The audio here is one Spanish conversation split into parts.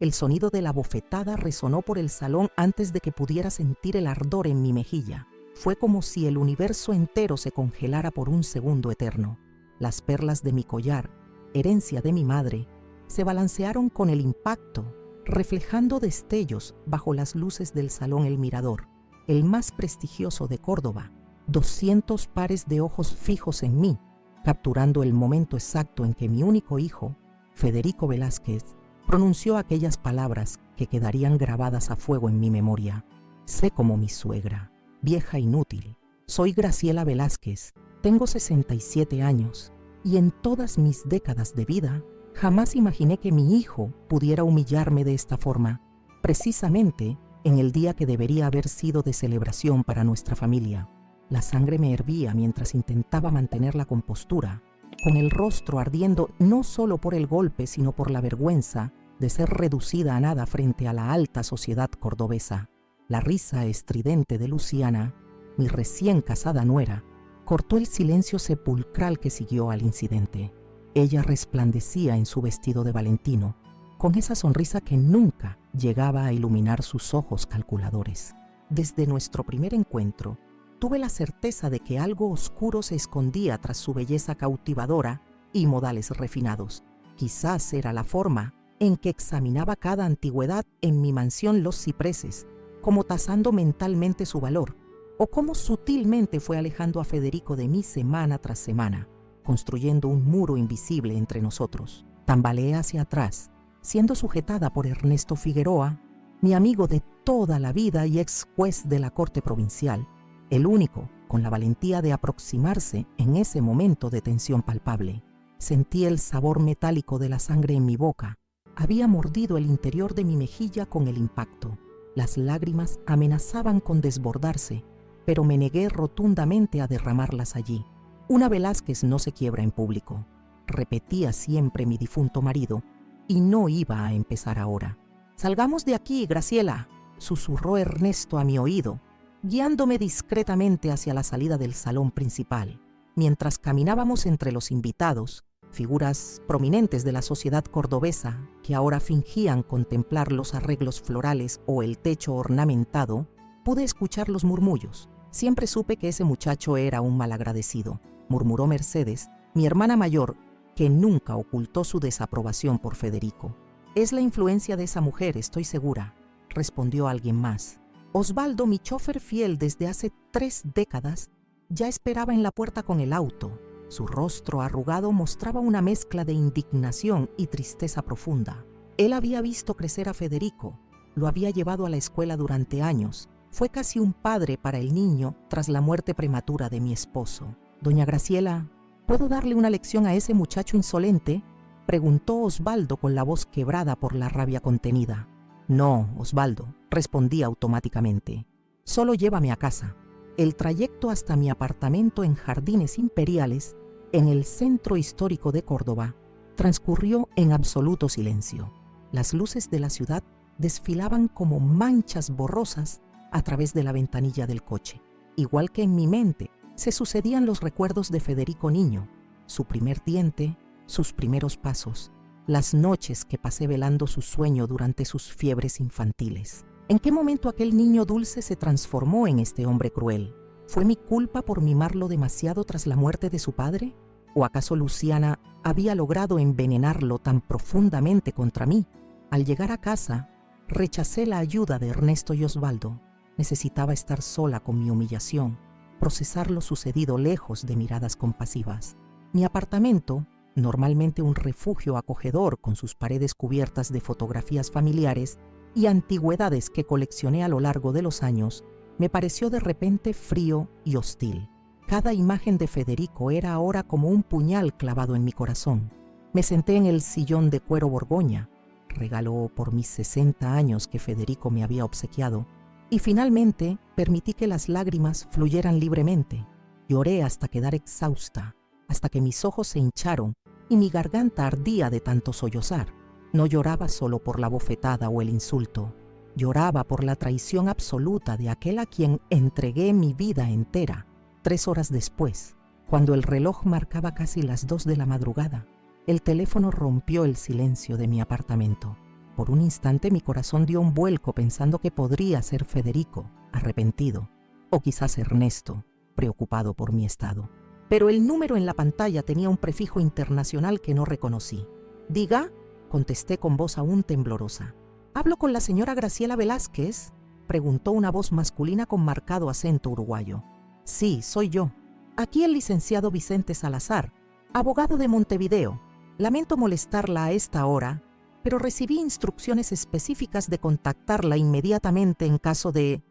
El sonido de la bofetada resonó por el salón antes de que pudiera sentir el ardor en mi mejilla. Fue como si el universo entero se congelara por un segundo eterno. Las perlas de mi collar, herencia de mi madre, se balancearon con el impacto, reflejando destellos bajo las luces del Salón El Mirador, el más prestigioso de Córdoba. 200 pares de ojos fijos en mí, capturando el momento exacto en que mi único hijo, Federico Velázquez, pronunció aquellas palabras que quedarían grabadas a fuego en mi memoria. Sé como mi suegra, vieja inútil. Soy Graciela Velázquez, tengo 67 años y en todas mis décadas de vida jamás imaginé que mi hijo pudiera humillarme de esta forma, precisamente en el día que debería haber sido de celebración para nuestra familia. La sangre me hervía mientras intentaba mantener la compostura, con el rostro ardiendo no solo por el golpe, sino por la vergüenza de ser reducida a nada frente a la alta sociedad cordobesa. La risa estridente de Luciana, mi recién casada nuera, cortó el silencio sepulcral que siguió al incidente. Ella resplandecía en su vestido de Valentino, con esa sonrisa que nunca llegaba a iluminar sus ojos calculadores. Desde nuestro primer encuentro, tuve la certeza de que algo oscuro se escondía tras su belleza cautivadora y modales refinados. Quizás era la forma en que examinaba cada antigüedad en mi mansión Los Cipreses, como tasando mentalmente su valor, o cómo sutilmente fue alejando a Federico de mí semana tras semana, construyendo un muro invisible entre nosotros. Tambaleé hacia atrás, siendo sujetada por Ernesto Figueroa, mi amigo de toda la vida y ex juez de la Corte Provincial, el único con la valentía de aproximarse en ese momento de tensión palpable. Sentí el sabor metálico de la sangre en mi boca. Había mordido el interior de mi mejilla con el impacto. Las lágrimas amenazaban con desbordarse, pero me negué rotundamente a derramarlas allí. Una Velázquez no se quiebra en público, repetía siempre mi difunto marido, y no iba a empezar ahora. «Salgamos de aquí, Graciela», susurró Ernesto a mi oído, guiándome discretamente hacia la salida del salón principal. Mientras caminábamos entre los invitados, figuras prominentes de la sociedad cordobesa que ahora fingían contemplar los arreglos florales o el techo ornamentado, pude escuchar los murmullos. Siempre supe que ese muchacho era un malagradecido, murmuró Mercedes, mi hermana mayor, que nunca ocultó su desaprobación por Federico. Es la influencia de esa mujer, estoy segura, respondió alguien más. Osvaldo, mi chofer fiel desde hace 3 décadas, ya esperaba en la puerta con el auto. Su rostro arrugado mostraba una mezcla de indignación y tristeza profunda. Él había visto crecer a Federico, lo había llevado a la escuela durante años. Fue casi un padre para el niño tras la muerte prematura de mi esposo. «Doña Graciela, ¿puedo darle una lección a ese muchacho insolente?», preguntó Osvaldo con la voz quebrada por la rabia contenida. «No, Osvaldo», respondí automáticamente. «Solo llévame a casa». El trayecto hasta mi apartamento en Jardines Imperiales, en el centro histórico de Córdoba, transcurrió en absoluto silencio. Las luces de la ciudad desfilaban como manchas borrosas a través de la ventanilla del coche. Igual que en mi mente, se sucedían los recuerdos de Federico niño, su primer diente, sus primeros pasos, las noches que pasé velando su sueño durante sus fiebres infantiles. ¿En qué momento aquel niño dulce se transformó en este hombre cruel? ¿Fue mi culpa por mimarlo demasiado tras la muerte de su padre? ¿O acaso Luciana había logrado envenenarlo tan profundamente contra mí? Al llegar a casa, rechacé la ayuda de Ernesto y Osvaldo. Necesitaba estar sola con mi humillación, procesar lo sucedido lejos de miradas compasivas. Mi apartamento, normalmente un refugio acogedor con sus paredes cubiertas de fotografías familiares y antigüedades que coleccioné a lo largo de los años, me pareció de repente frío y hostil. Cada imagen de Federico era ahora como un puñal clavado en mi corazón. Me senté en el sillón de cuero Borgoña, regalo por mis 60 años que Federico me había obsequiado, y finalmente permití que las lágrimas fluyeran libremente. Lloré hasta quedar exhausta, hasta que mis ojos se hincharon y mi garganta ardía de tanto sollozar. No lloraba solo por la bofetada o el insulto, lloraba por la traición absoluta de aquel a quien entregué mi vida entera. 3 horas después, cuando el reloj marcaba casi las 2 de la madrugada, el teléfono rompió el silencio de mi apartamento. Por un instante mi corazón dio un vuelco pensando que podría ser Federico, arrepentido, o quizás Ernesto, preocupado por mi estado. Pero el número en la pantalla tenía un prefijo internacional que no reconocí. «Diga», contesté con voz aún temblorosa. «¿Hablo con la señora Graciela Velázquez?», preguntó una voz masculina con marcado acento uruguayo. «Sí, soy yo. Aquí el licenciado Vicente Salazar, abogado de Montevideo. Lamento molestarla a esta hora, pero recibí instrucciones específicas de contactarla inmediatamente en caso de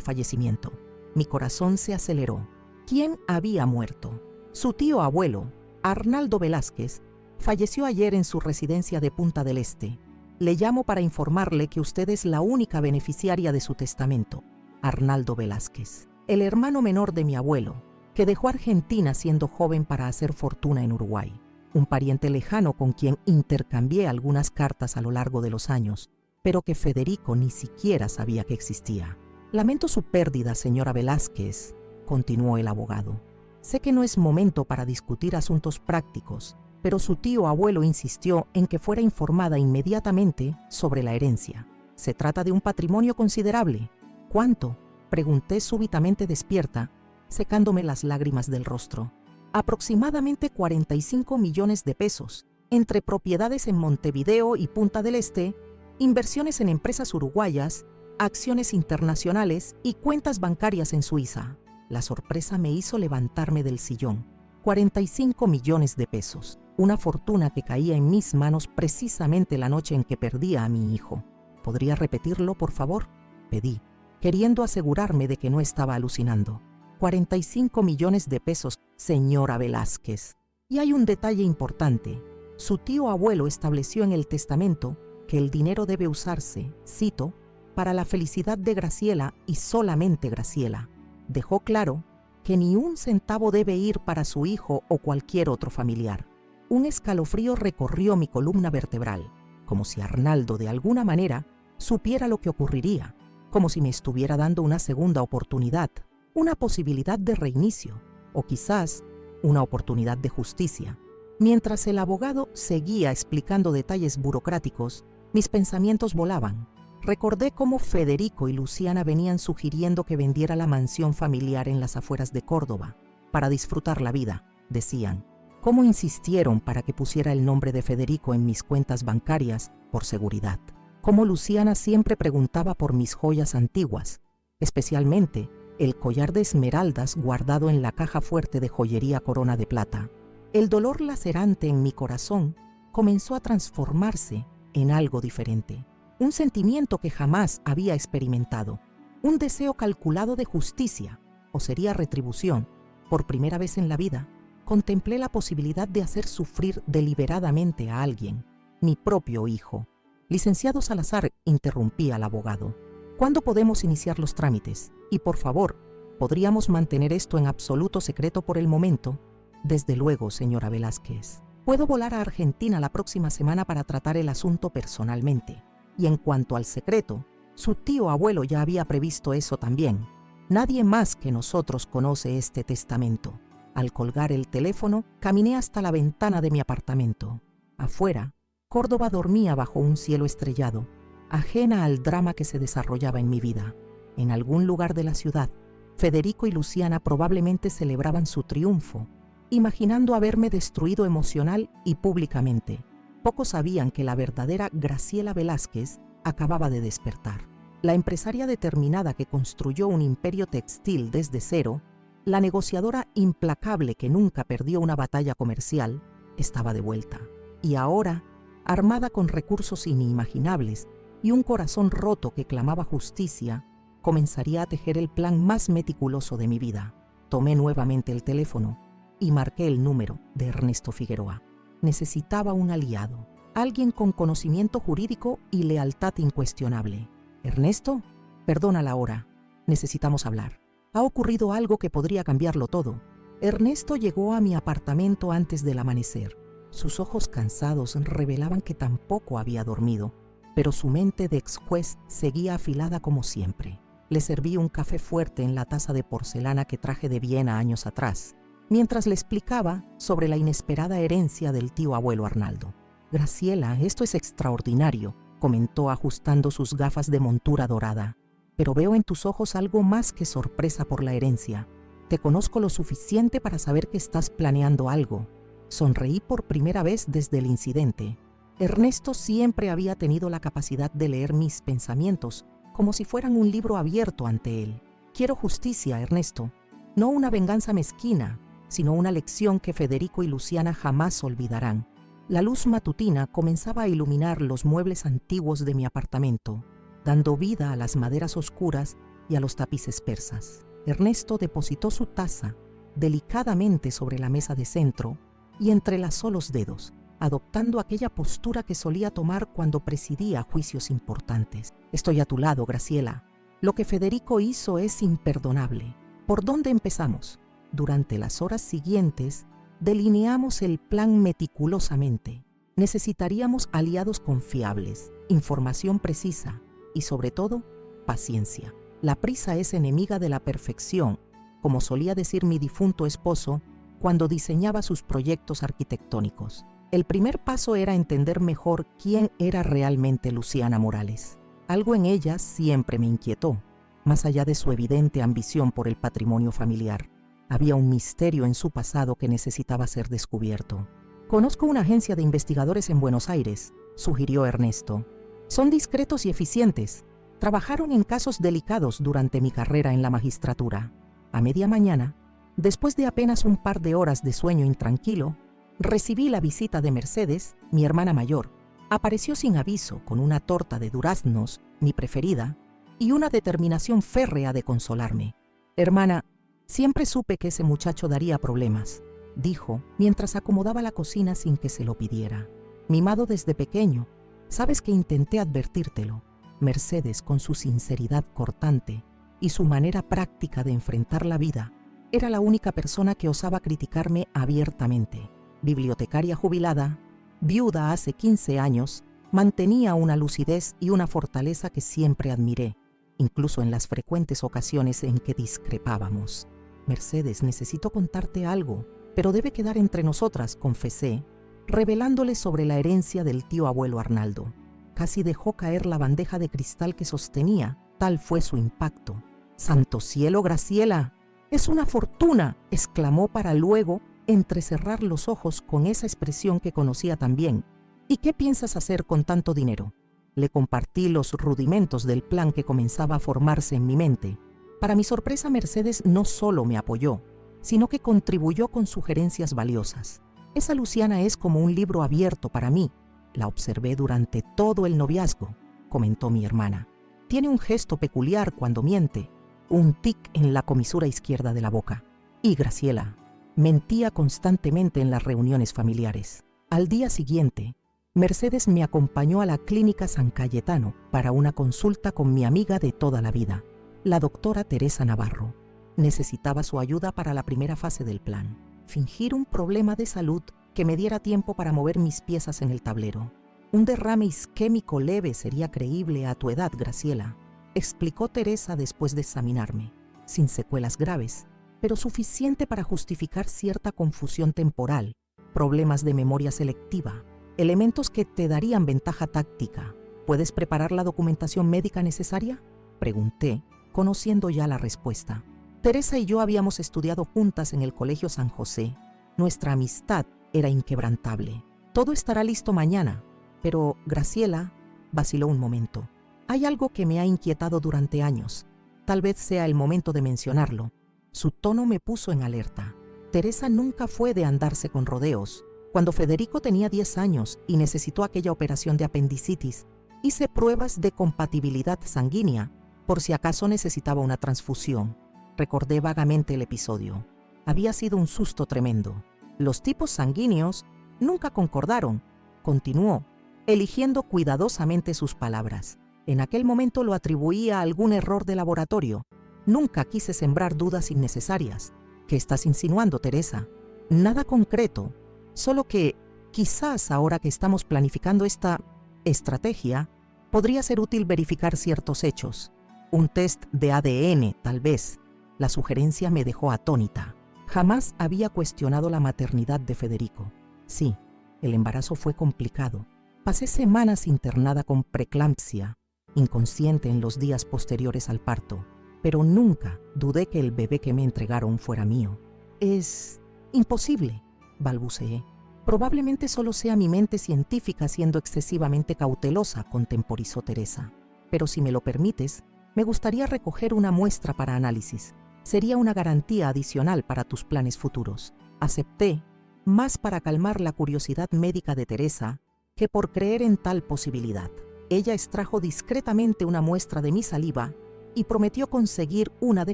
fallecimiento». Mi corazón se aceleró. ¿Quién había muerto? Su tío abuelo, Arnaldo Velázquez, falleció ayer en su residencia de Punta del Este. Le llamo para informarle que usted es la única beneficiaria de su testamento. Arnaldo Velázquez, el hermano menor de mi abuelo, que dejó Argentina siendo joven para hacer fortuna en Uruguay. Un pariente lejano con quien intercambié algunas cartas a lo largo de los años, pero que Federico ni siquiera sabía que existía. Lamento su pérdida, señora Velázquez, continuó el abogado. Sé que no es momento para discutir asuntos prácticos, pero su tío abuelo insistió en que fuera informada inmediatamente sobre la herencia. Se trata de un patrimonio considerable. ¿Cuánto?, pregunté súbitamente despierta, secándome las lágrimas del rostro. Aproximadamente 45 millones de pesos, entre propiedades en Montevideo y Punta del Este, inversiones en empresas uruguayas, acciones internacionales y cuentas bancarias en Suiza. La sorpresa me hizo levantarme del sillón. 45 millones de pesos, una fortuna que caía en mis manos precisamente la noche en que perdí a mi hijo. ¿Podría repetirlo, por favor?, pedí, queriendo asegurarme de que no estaba alucinando. 45 millones de pesos, señora Velázquez. Y hay un detalle importante. Su tío abuelo estableció en el testamento que el dinero debe usarse, cito, para la felicidad de Graciela y solamente Graciela. Dejó claro que ni un centavo debe ir para su hijo o cualquier otro familiar. Un escalofrío recorrió mi columna vertebral, como si Arnaldo de alguna manera supiera lo que ocurriría, como si me estuviera dando una segunda oportunidad, una posibilidad de reinicio, o quizás una oportunidad de justicia. Mientras el abogado seguía explicando detalles burocráticos, mis pensamientos volaban. Recordé cómo Federico y Luciana venían sugiriendo que vendiera la mansión familiar en las afueras de Córdoba para disfrutar la vida, decían. Cómo insistieron para que pusiera el nombre de Federico en mis cuentas bancarias por seguridad. Cómo Luciana siempre preguntaba por mis joyas antiguas, especialmente el collar de esmeraldas guardado en la caja fuerte de joyería Corona de Plata. El dolor lacerante en mi corazón comenzó a transformarse en algo diferente. Un sentimiento que jamás había experimentado, un deseo calculado de justicia, o sería retribución. Por primera vez en la vida, contemplé la posibilidad de hacer sufrir deliberadamente a alguien, mi propio hijo. Licenciado Salazar, interrumpí al abogado. ¿Cuándo podemos iniciar los trámites? Y por favor, ¿podríamos mantener esto en absoluto secreto por el momento? Desde luego, señora Velázquez. Puedo volar a Argentina la próxima semana para tratar el asunto personalmente. Y en cuanto al secreto, su tío abuelo ya había previsto eso también. Nadie más que nosotros conoce este testamento. Al colgar el teléfono, caminé hasta la ventana de mi apartamento. Afuera, Córdoba dormía bajo un cielo estrellado, ajena al drama que se desarrollaba en mi vida. En algún lugar de la ciudad, Federico y Luciana probablemente celebraban su triunfo, imaginando haberme destruido emocional y públicamente. Pocos sabían que la verdadera Graciela Velázquez acababa de despertar. La empresaria determinada que construyó un imperio textil desde cero, la negociadora implacable que nunca perdió una batalla comercial, estaba de vuelta. Y ahora, armada con recursos inimaginables y un corazón roto que clamaba justicia, comenzaría a tejer el plan más meticuloso de mi vida. Tomé nuevamente el teléfono y marqué el número de Ernesto Figueroa. Necesitaba un aliado, alguien con conocimiento jurídico y lealtad incuestionable. «Ernesto, perdona la hora. Necesitamos hablar. Ha ocurrido algo que podría cambiarlo todo». Ernesto llegó a mi apartamento antes del amanecer. Sus ojos cansados revelaban que tampoco había dormido, pero su mente de ex juez seguía afilada como siempre. Le serví un café fuerte en la taza de porcelana que traje de Viena años atrás, mientras le explicaba sobre la inesperada herencia del tío abuelo Arnaldo. Graciela, esto es extraordinario, comentó ajustando sus gafas de montura dorada. Pero veo en tus ojos algo más que sorpresa por la herencia. Te conozco lo suficiente para saber que estás planeando algo. Sonreí por primera vez desde el incidente. Ernesto siempre había tenido la capacidad de leer mis pensamientos, como si fueran un libro abierto ante él. Quiero justicia, Ernesto. No una venganza mezquina, sino una lección que Federico y Luciana jamás olvidarán. La luz matutina comenzaba a iluminar los muebles antiguos de mi apartamento, dando vida a las maderas oscuras y a los tapices persas. Ernesto depositó su taza delicadamente sobre la mesa de centro y entrelazó los dedos, adoptando aquella postura que solía tomar cuando presidía juicios importantes. Estoy a tu lado, Graciela. Lo que Federico hizo es imperdonable. ¿Por dónde empezamos? Durante las horas siguientes, delineamos el plan meticulosamente. Necesitaríamos aliados confiables, información precisa y, sobre todo, paciencia. La prisa es enemiga de la perfección, como solía decir mi difunto esposo cuando diseñaba sus proyectos arquitectónicos. El primer paso era entender mejor quién era realmente Luciana Morales. Algo en ella siempre me inquietó, más allá de su evidente ambición por el patrimonio familiar. Había un misterio en su pasado que necesitaba ser descubierto. Conozco una agencia de investigadores en Buenos Aires, sugirió Ernesto. Son discretos y eficientes. Trabajaron en casos delicados durante mi carrera en la magistratura. A media mañana, después de apenas un par de horas de sueño intranquilo, recibí la visita de Mercedes, mi hermana mayor. Apareció sin aviso con una torta de duraznos, mi preferida, y una determinación férrea de consolarme. Hermana, siempre supe que ese muchacho daría problemas, dijo mientras acomodaba la cocina sin que se lo pidiera. Mimado desde pequeño, sabes que intenté advertírtelo. Mercedes, con su sinceridad cortante y su manera práctica de enfrentar la vida, era la única persona que osaba criticarme abiertamente. Bibliotecaria jubilada, viuda hace 15 años, mantenía una lucidez y una fortaleza que siempre admiré, incluso en las frecuentes ocasiones en que discrepábamos. Mercedes, necesito contarte algo, pero debe quedar entre nosotras, confesé, revelándole sobre la herencia del tío abuelo Arnaldo. Casi dejó caer la bandeja de cristal que sostenía, tal fue su impacto. ¡Santo cielo, Graciela! ¡Es una fortuna!, exclamó para luego entrecerrar los ojos con esa expresión que conocía tan bien. ¿Y qué piensas hacer con tanto dinero? Le compartí los rudimentos del plan que comenzaba a formarse en mi mente. Para mi sorpresa, Mercedes no solo me apoyó, sino que contribuyó con sugerencias valiosas. Esa Luciana es como un libro abierto para mí. La observé durante todo el noviazgo, comentó mi hermana. Tiene un gesto peculiar cuando miente, un tic en la comisura izquierda de la boca. Y Graciela mentía constantemente en las reuniones familiares. Al día siguiente, Mercedes me acompañó a la Clínica San Cayetano para una consulta con mi amiga de toda la vida, la doctora Teresa Navarro. Necesitaba su ayuda para la primera fase del plan, fingir un problema de salud que me diera tiempo para mover mis piezas en el tablero. Un derrame isquémico leve sería creíble a tu edad, Graciela, explicó Teresa después de examinarme, sin secuelas graves, pero suficiente para justificar cierta confusión temporal, problemas de memoria selectiva, elementos que te darían ventaja táctica. ¿Puedes preparar la documentación médica necesaria?, pregunté, conociendo ya la respuesta. Teresa y yo habíamos estudiado juntas en el Colegio San José. Nuestra amistad era inquebrantable. Todo estará listo mañana, pero Graciela vaciló un momento. Hay algo que me ha inquietado durante años. Tal vez sea el momento de mencionarlo. Su tono me puso en alerta. Teresa nunca fue de andarse con rodeos. Cuando Federico tenía 10 años y necesitó aquella operación de apendicitis, hice pruebas de compatibilidad sanguínea, por si acaso necesitaba una transfusión. Recordé vagamente el episodio. Había sido un susto tremendo. Los tipos sanguíneos nunca concordaron, continuó, eligiendo cuidadosamente sus palabras. En aquel momento lo atribuía a algún error de laboratorio. Nunca quise sembrar dudas innecesarias. ¿Qué estás insinuando, Teresa? Nada concreto, solo que quizás ahora que estamos planificando esta estrategia, podría ser útil verificar ciertos hechos. Un test de ADN, tal vez. La sugerencia me dejó atónita. Jamás había cuestionado la maternidad de Federico. Sí, El embarazo fue complicado. Pasé semanas internada con preeclampsia, inconsciente en los días posteriores al parto, pero nunca dudé que el bebé que me entregaron fuera mío. Es imposible, balbuceé. Probablemente solo sea mi mente científica siendo excesivamente cautelosa, contemporizó Teresa. Pero si me lo permites, me gustaría recoger una muestra para análisis. Sería una garantía adicional para tus planes futuros. Acepté, más para calmar la curiosidad médica de Teresa que por creer en tal posibilidad. Ella extrajo discretamente una muestra de mi saliva y prometió conseguir una de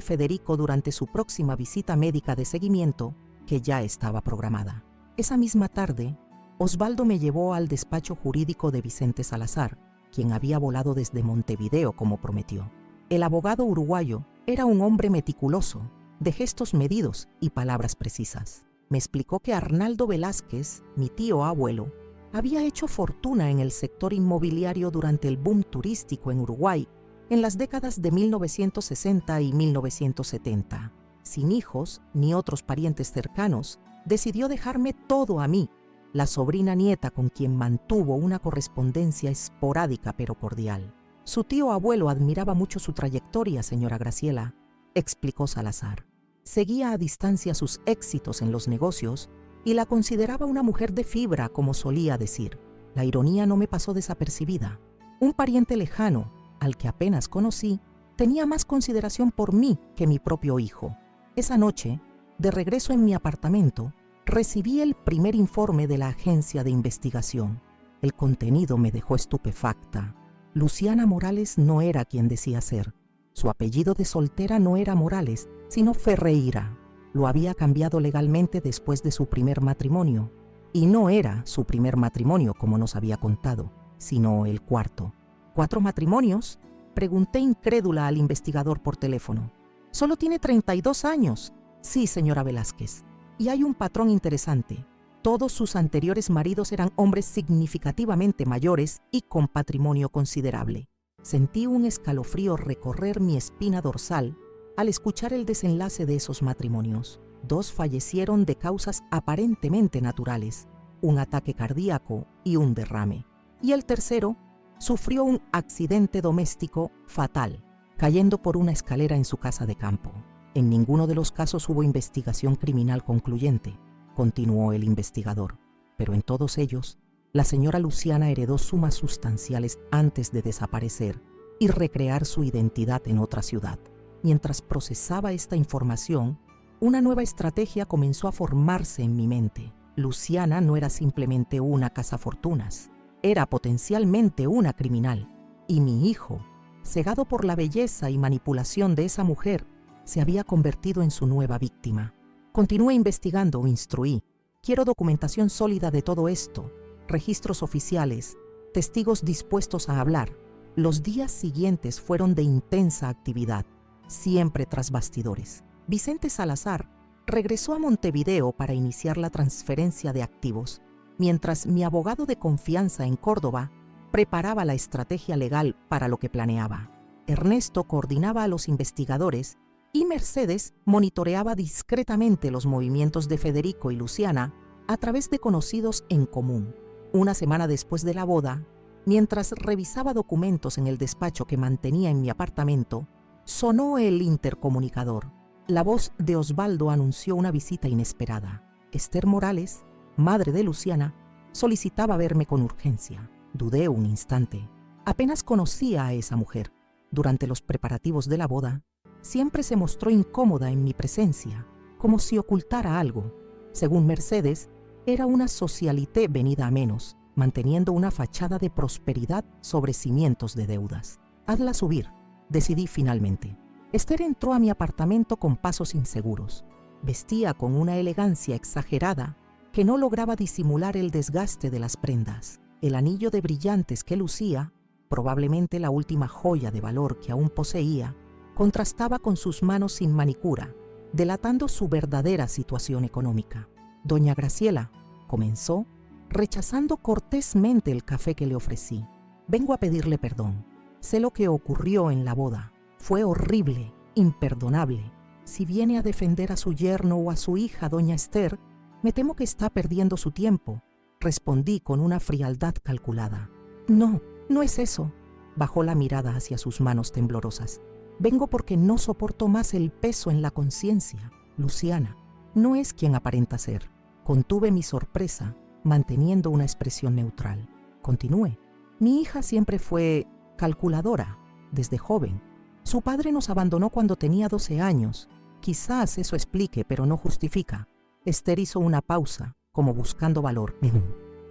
Federico durante su próxima visita médica de seguimiento, que ya estaba programada. Esa misma tarde, Osvaldo me llevó al despacho jurídico de Vicente Salazar, quien había volado desde Montevideo como prometió. El abogado uruguayo era un hombre meticuloso, de gestos medidos y palabras precisas. Me explicó que Arnaldo Velázquez, mi tío abuelo, había hecho fortuna en el sector inmobiliario durante el boom turístico en Uruguay en las décadas de 1960 y 1970. Sin hijos ni otros parientes cercanos, decidió dejarme todo a mí, la sobrina nieta con quien mantuvo una correspondencia esporádica pero cordial. Su tío abuelo admiraba mucho su trayectoria, señora Graciela, explicó Salazar. Seguía a distancia sus éxitos en los negocios y la consideraba una mujer de fibra, como solía decir. La ironía no me pasó desapercibida. Un pariente lejano, al que apenas conocí, tenía más consideración por mí que mi propio hijo. Esa noche, de regreso en mi apartamento, recibí el primer informe de la agencia de investigación. El contenido me dejó estupefacta. Luciana Morales no era quien decía ser. Su apellido de soltera no era Morales, sino Ferreira. Lo había cambiado legalmente después de su primer matrimonio. Y no era su primer matrimonio, como nos había contado, sino el cuarto. ¿4 matrimonios? Pregunté incrédula al investigador por teléfono. Solo tiene 32 años. Sí, señora Velázquez. Y hay un patrón interesante. Todos sus anteriores maridos eran hombres significativamente mayores y con patrimonio considerable. Sentí un escalofrío recorrer mi espina dorsal al escuchar el desenlace de esos matrimonios. 2 fallecieron de causas aparentemente naturales, un ataque cardíaco y un derrame. Y el tercero sufrió un accidente doméstico fatal, cayendo por una escalera en su casa de campo. En ninguno de los casos hubo investigación criminal concluyente, continuó el investigador, pero en todos ellos, la señora Luciana heredó sumas sustanciales antes de desaparecer y recrear su identidad en otra ciudad. Mientras procesaba esta información, una nueva estrategia comenzó a formarse en mi mente. Luciana no era simplemente una cazafortunas, era potencialmente una criminal. Y mi hijo, cegado por la belleza y manipulación de esa mujer, se había convertido en su nueva víctima. Continué investigando, instruí. Quiero documentación sólida de todo esto, registros oficiales, testigos dispuestos a hablar. Los días siguientes fueron de intensa actividad, siempre tras bastidores. Vicente Salazar regresó a Montevideo para iniciar la transferencia de activos, mientras mi abogado de confianza en Córdoba preparaba la estrategia legal para lo que planeaba. Ernesto coordinaba a los investigadores y Mercedes monitoreaba discretamente los movimientos de Federico y Luciana a través de conocidos en común. Una semana después de la boda, mientras revisaba documentos en el despacho que mantenía en mi apartamento, sonó el intercomunicador. La voz de Osvaldo anunció una visita inesperada. Esther Morales, madre de Luciana, solicitaba verme con urgencia. Dudé un instante. Apenas conocía a esa mujer. Durante los preparativos de la boda, siempre se mostró incómoda en mi presencia, como si ocultara algo. Según Mercedes, era una socialité venida a menos, manteniendo una fachada de prosperidad sobre cimientos de deudas. Hazla subir, decidí finalmente. Esther entró a mi apartamento con pasos inseguros. Vestía con una elegancia exagerada que no lograba disimular el desgaste de las prendas. El anillo de brillantes que lucía, probablemente la última joya de valor que aún poseía, contrastaba con sus manos sin manicura, delatando su verdadera situación económica. Doña Graciela, comenzó, rechazando cortésmente el café que le ofrecí. Vengo a pedirle perdón. Sé lo que ocurrió en la boda. Fue horrible, imperdonable. Si viene a defender a su yerno o a su hija, doña Esther, me temo que está perdiendo su tiempo. respondí con una frialdad calculada. No, no es eso. Bajó la mirada hacia sus manos temblorosas. Vengo porque no soporto más el peso en la conciencia. Luciana no es quien aparenta ser. Contuve mi sorpresa, manteniendo una expresión neutral. Continué. Mi hija siempre fue calculadora, desde joven. Su padre nos abandonó cuando tenía 12 años. Quizás eso explique, pero no justifica. Esther hizo una pausa, como buscando valor.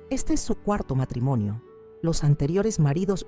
Este es su cuarto matrimonio. Los anteriores maridos,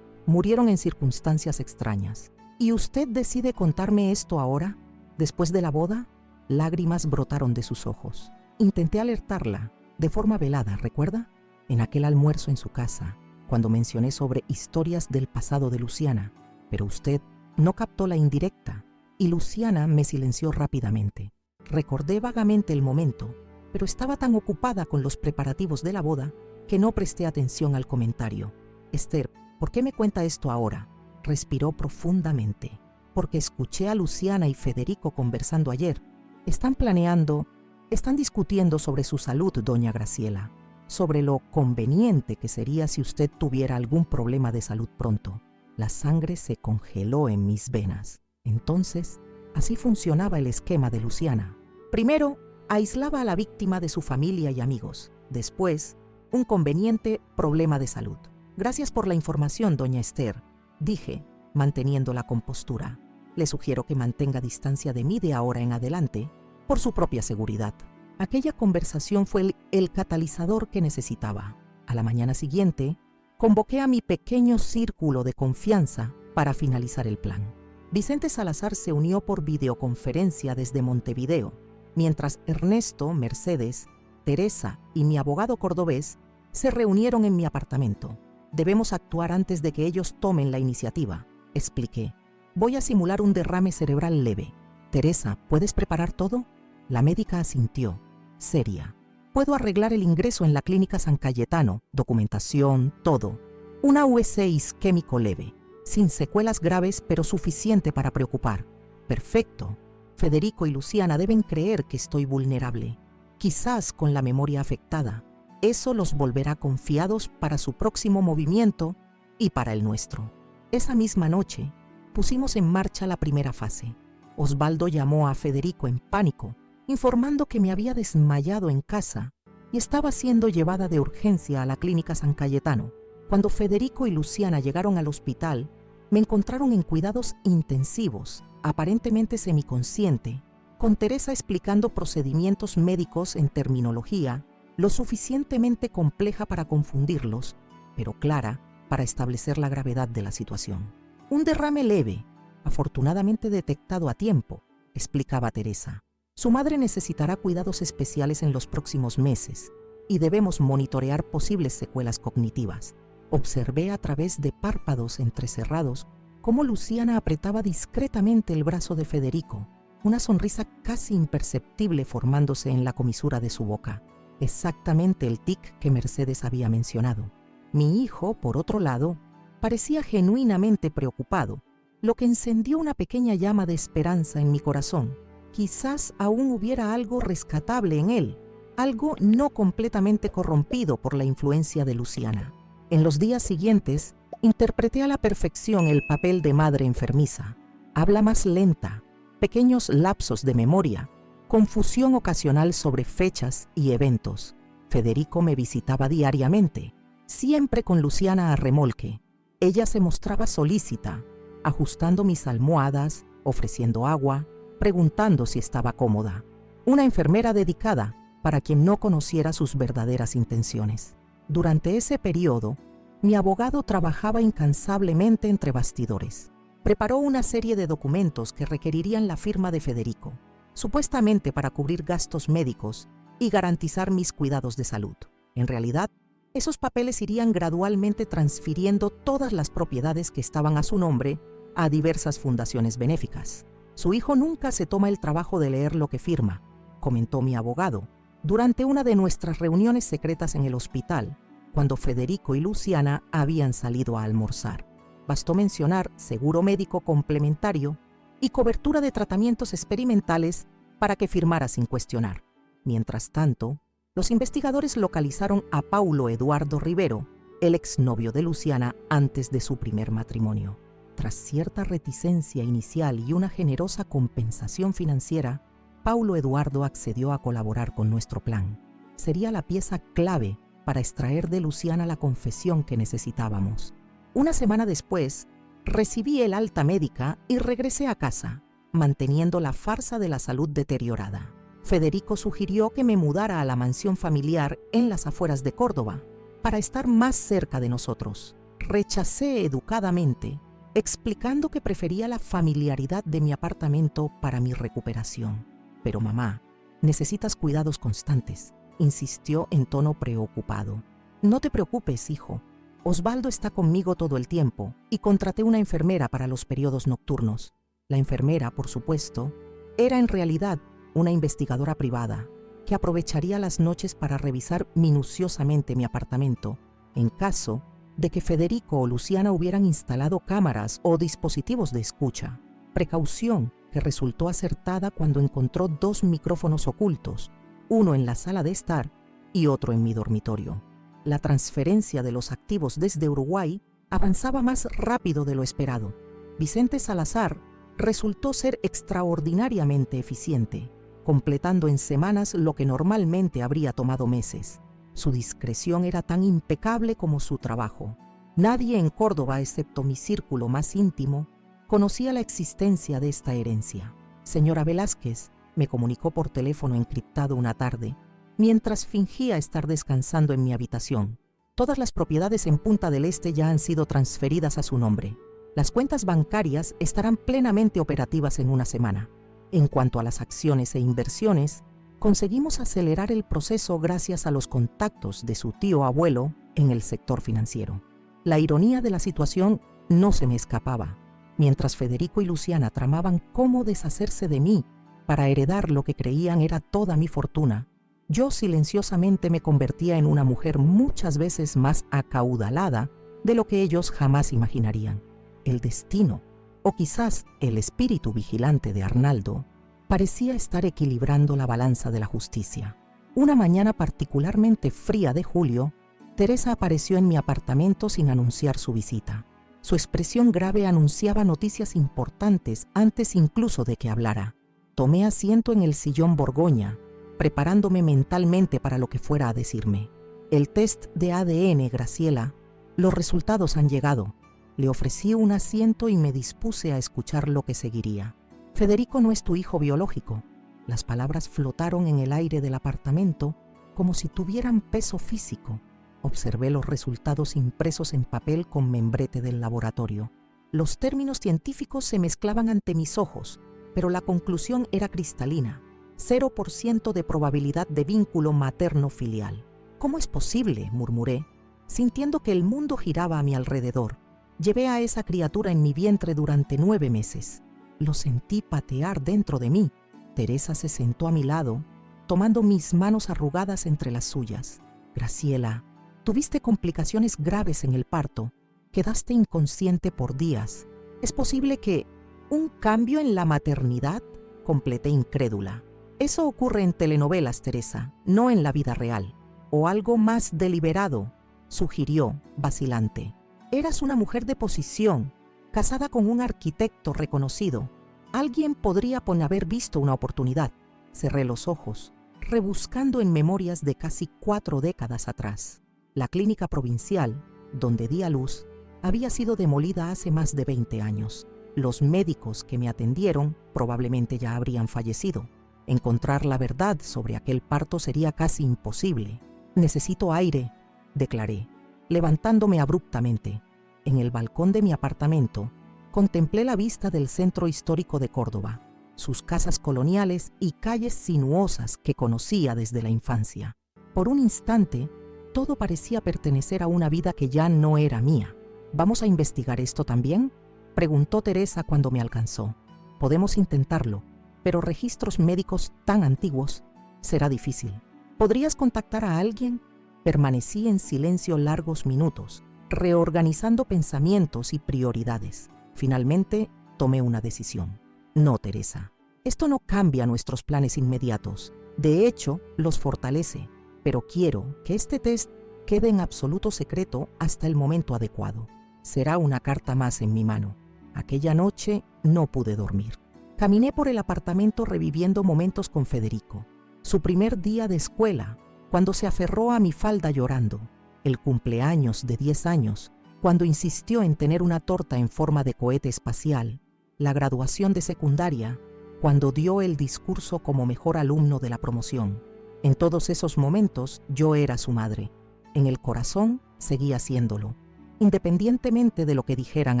murieron en circunstancias extrañas. ¿Y usted decide contarme esto ahora? Después de la boda, lágrimas brotaron de sus ojos. Intenté alertarla, de forma velada, ¿recuerda? En aquel almuerzo en su casa, cuando mencioné sobre historias del pasado de Luciana, pero usted no captó la indirecta y Luciana me silenció rápidamente. Recordé vagamente el momento, pero estaba tan ocupada con los preparativos de la boda que no presté atención al comentario. Esther, ¿por qué me cuenta esto ahora? Respiró profundamente. Porque escuché a Luciana y Federico conversando ayer. Están discutiendo sobre su salud, doña Graciela, sobre lo conveniente que sería si usted tuviera algún problema de salud pronto. La sangre se congeló en mis venas. Entonces, así funcionaba el esquema de Luciana. Primero, aislaba a la víctima de su familia y amigos. Después, un conveniente problema de salud. Gracias por la información, doña Esther, dije, manteniendo la compostura. Le sugiero que mantenga distancia de mí de ahora en adelante, por su propia seguridad. Aquella conversación fue el catalizador que necesitaba. A la mañana siguiente, convoqué a mi pequeño círculo de confianza para finalizar el plan. Vicente Salazar se unió por videoconferencia desde Montevideo, mientras Ernesto, Mercedes, Teresa y mi abogado cordobés se reunieron en mi apartamento. Debemos actuar antes de que ellos tomen la iniciativa, expliqué. Voy a simular un derrame cerebral leve. Teresa, ¿puedes preparar todo? La médica asintió, seria. Puedo arreglar el ingreso en la clínica San Cayetano, documentación, todo. Una USC isquémico leve, sin secuelas graves pero suficiente para preocupar. Perfecto. Federico y Luciana deben creer que estoy vulnerable, quizás con la memoria afectada. Eso los volverá confiados para su próximo movimiento y para el nuestro. Esa misma noche, pusimos en marcha la primera fase. Osvaldo llamó a Federico en pánico, informando que me había desmayado en casa y estaba siendo llevada de urgencia a la clínica San Cayetano. Cuando Federico y Luciana llegaron al hospital, me encontraron en cuidados intensivos, aparentemente semiconsciente, con Teresa explicando procedimientos médicos en terminología lo suficientemente compleja para confundirlos, pero clara para establecer la gravedad de la situación. Un derrame leve, afortunadamente detectado a tiempo, explicaba Teresa. Su madre necesitará cuidados especiales en los próximos meses y debemos monitorear posibles secuelas cognitivas. Observé a través de párpados entrecerrados cómo Luciana apretaba discretamente el brazo de Federico, una sonrisa casi imperceptible formándose en la comisura de su boca. Exactamente el tic que Mercedes había mencionado. Mi hijo, por otro lado, parecía genuinamente preocupado, lo que encendió una pequeña llama de esperanza en mi corazón. Quizás aún hubiera algo rescatable en él, algo no completamente corrompido por la influencia de Luciana. En los días siguientes, interpreté a la perfección el papel de madre enfermiza. Habla más lenta, pequeños lapsos de memoria, confusión ocasional sobre fechas y eventos. Federico me visitaba diariamente, siempre con Luciana a remolque. Ella se mostraba solícita, ajustando mis almohadas, ofreciendo agua, preguntando si estaba cómoda. Una enfermera dedicada para quien no conociera sus verdaderas intenciones. Durante ese periodo, mi abogado trabajaba incansablemente entre bastidores. Preparó una serie de documentos que requerirían la firma de Federico, supuestamente para cubrir gastos médicos y garantizar mis cuidados de salud. En realidad, esos papeles irían gradualmente transfiriendo todas las propiedades que estaban a su nombre a diversas fundaciones benéficas. Su hijo nunca se toma el trabajo de leer lo que firma, comentó mi abogado, durante una de nuestras reuniones secretas en el hospital, cuando Federico y Luciana habían salido a almorzar. Bastó mencionar seguro médico complementario y cobertura de tratamientos experimentales para que firmara sin cuestionar. Mientras tanto, Los investigadores localizaron a Paulo Eduardo Rivero, el exnovio de Luciana antes de su primer matrimonio. Tras cierta reticencia inicial y una generosa compensación financiera, Paulo Eduardo accedió a colaborar con nuestro plan. Sería la pieza clave para extraer de Luciana la confesión que necesitábamos. Una semana después, recibí el alta médica y regresé a casa, manteniendo la farsa de la salud deteriorada. Federico sugirió que me mudara a la mansión familiar en las afueras de Córdoba, para estar más cerca de nosotros. Rechacé educadamente, explicando que prefería la familiaridad de mi apartamento para mi recuperación. Pero mamá, necesitas cuidados constantes, insistió en tono preocupado. No te preocupes, hijo. Osvaldo está conmigo todo el tiempo y contraté una enfermera para los periodos nocturnos. La enfermera, por supuesto, era en realidad una investigadora privada que aprovecharía las noches para revisar minuciosamente mi apartamento en caso de que Federico o Luciana hubieran instalado cámaras o dispositivos de escucha. Precaución que resultó acertada cuando encontró 2 micrófonos ocultos, uno en la sala de estar y otro en mi dormitorio. La transferencia de los activos desde Uruguay avanzaba más rápido de lo esperado. Vicente Salazar resultó ser extraordinariamente eficiente, completando en semanas lo que normalmente habría tomado meses. Su discreción era tan impecable como su trabajo. Nadie en Córdoba, excepto mi círculo más íntimo, conocía la existencia de esta herencia. Señora Velázquez, me comunicó por teléfono encriptado una tarde, mientras fingía estar descansando en mi habitación. Todas las propiedades en Punta del Este ya han sido transferidas a su nombre. Las cuentas bancarias estarán plenamente operativas en una semana. En cuanto a las acciones e inversiones, conseguimos acelerar el proceso gracias a los contactos de su tío abuelo en el sector financiero. La ironía de la situación no se me escapaba. Mientras Federico y Luciana tramaban cómo deshacerse de mí para heredar lo que creían era toda mi fortuna, yo silenciosamente me convertía en una mujer muchas veces más acaudalada de lo que ellos jamás imaginarían. El destino, o quizás el espíritu vigilante de Arnaldo, parecía estar equilibrando la balanza de la justicia. Una mañana particularmente fría de julio, Teresa apareció en mi apartamento sin anunciar su visita. Su expresión grave anunciaba noticias importantes antes incluso de que hablara. Tomé asiento en el sillón Borgoña, preparándome mentalmente para lo que fuera a decirme. El test de ADN, Graciela. Los resultados han llegado. Le ofrecí un asiento y me dispuse a escuchar lo que seguiría. Federico no es tu hijo biológico. Las palabras flotaron en el aire del apartamento como si tuvieran peso físico. Observé los resultados impresos en papel con membrete del laboratorio. Los términos científicos se mezclaban ante mis ojos, pero la conclusión era cristalina. 0% de probabilidad de vínculo materno-filial. ¿Cómo es posible?, murmuré, sintiendo que el mundo giraba a mi alrededor. Llevé a esa criatura en mi vientre durante 9 meses. Lo sentí patear dentro de mí. Teresa se sentó a mi lado, tomando mis manos arrugadas entre las suyas. Graciela, tuviste complicaciones graves en el parto. Quedaste inconsciente por días. ¿Es posible que un cambio en la maternidad? Completé incrédula. Eso ocurre en telenovelas, Teresa, no en la vida real. O algo más deliberado, sugirió, vacilante. Eras una mujer de posición, casada con un arquitecto reconocido. Alguien podría haber visto una oportunidad. Cerré los ojos, rebuscando en memorias de casi 4 décadas atrás. La clínica provincial, donde di a luz, había sido demolida hace más de 20 años. Los médicos que me atendieron probablemente ya habrían fallecido. Encontrar la verdad sobre aquel parto sería casi imposible. Necesito aire, declaré, levantándome abruptamente. En el balcón de mi apartamento, contemplé la vista del centro histórico de Córdoba, sus casas coloniales y calles sinuosas que conocía desde la infancia. Por un instante, todo parecía pertenecer a una vida que ya no era mía. ¿Vamos a investigar esto también?, preguntó Teresa cuando me alcanzó. Podemos intentarlo, pero registros médicos tan antiguos será difícil. ¿Podrías contactar a alguien? Permanecí en silencio largos minutos, reorganizando pensamientos y prioridades. Finalmente, tomé una decisión. No, Teresa, esto no cambia nuestros planes inmediatos. De hecho, los fortalece. pero quiero que este test quede en absoluto secreto hasta el momento adecuado. Será una carta más en mi mano. Aquella noche no pude dormir. Caminé por el apartamento reviviendo momentos con Federico. Su primer día de escuela, cuando se aferró a mi falda llorando. El cumpleaños de 10 años, cuando insistió en tener una torta en forma de cohete espacial. La graduación de secundaria, cuando dio el discurso como mejor alumno de la promoción. En todos esos momentos yo era su madre. En el corazón seguía siéndolo, independientemente de lo que dijeran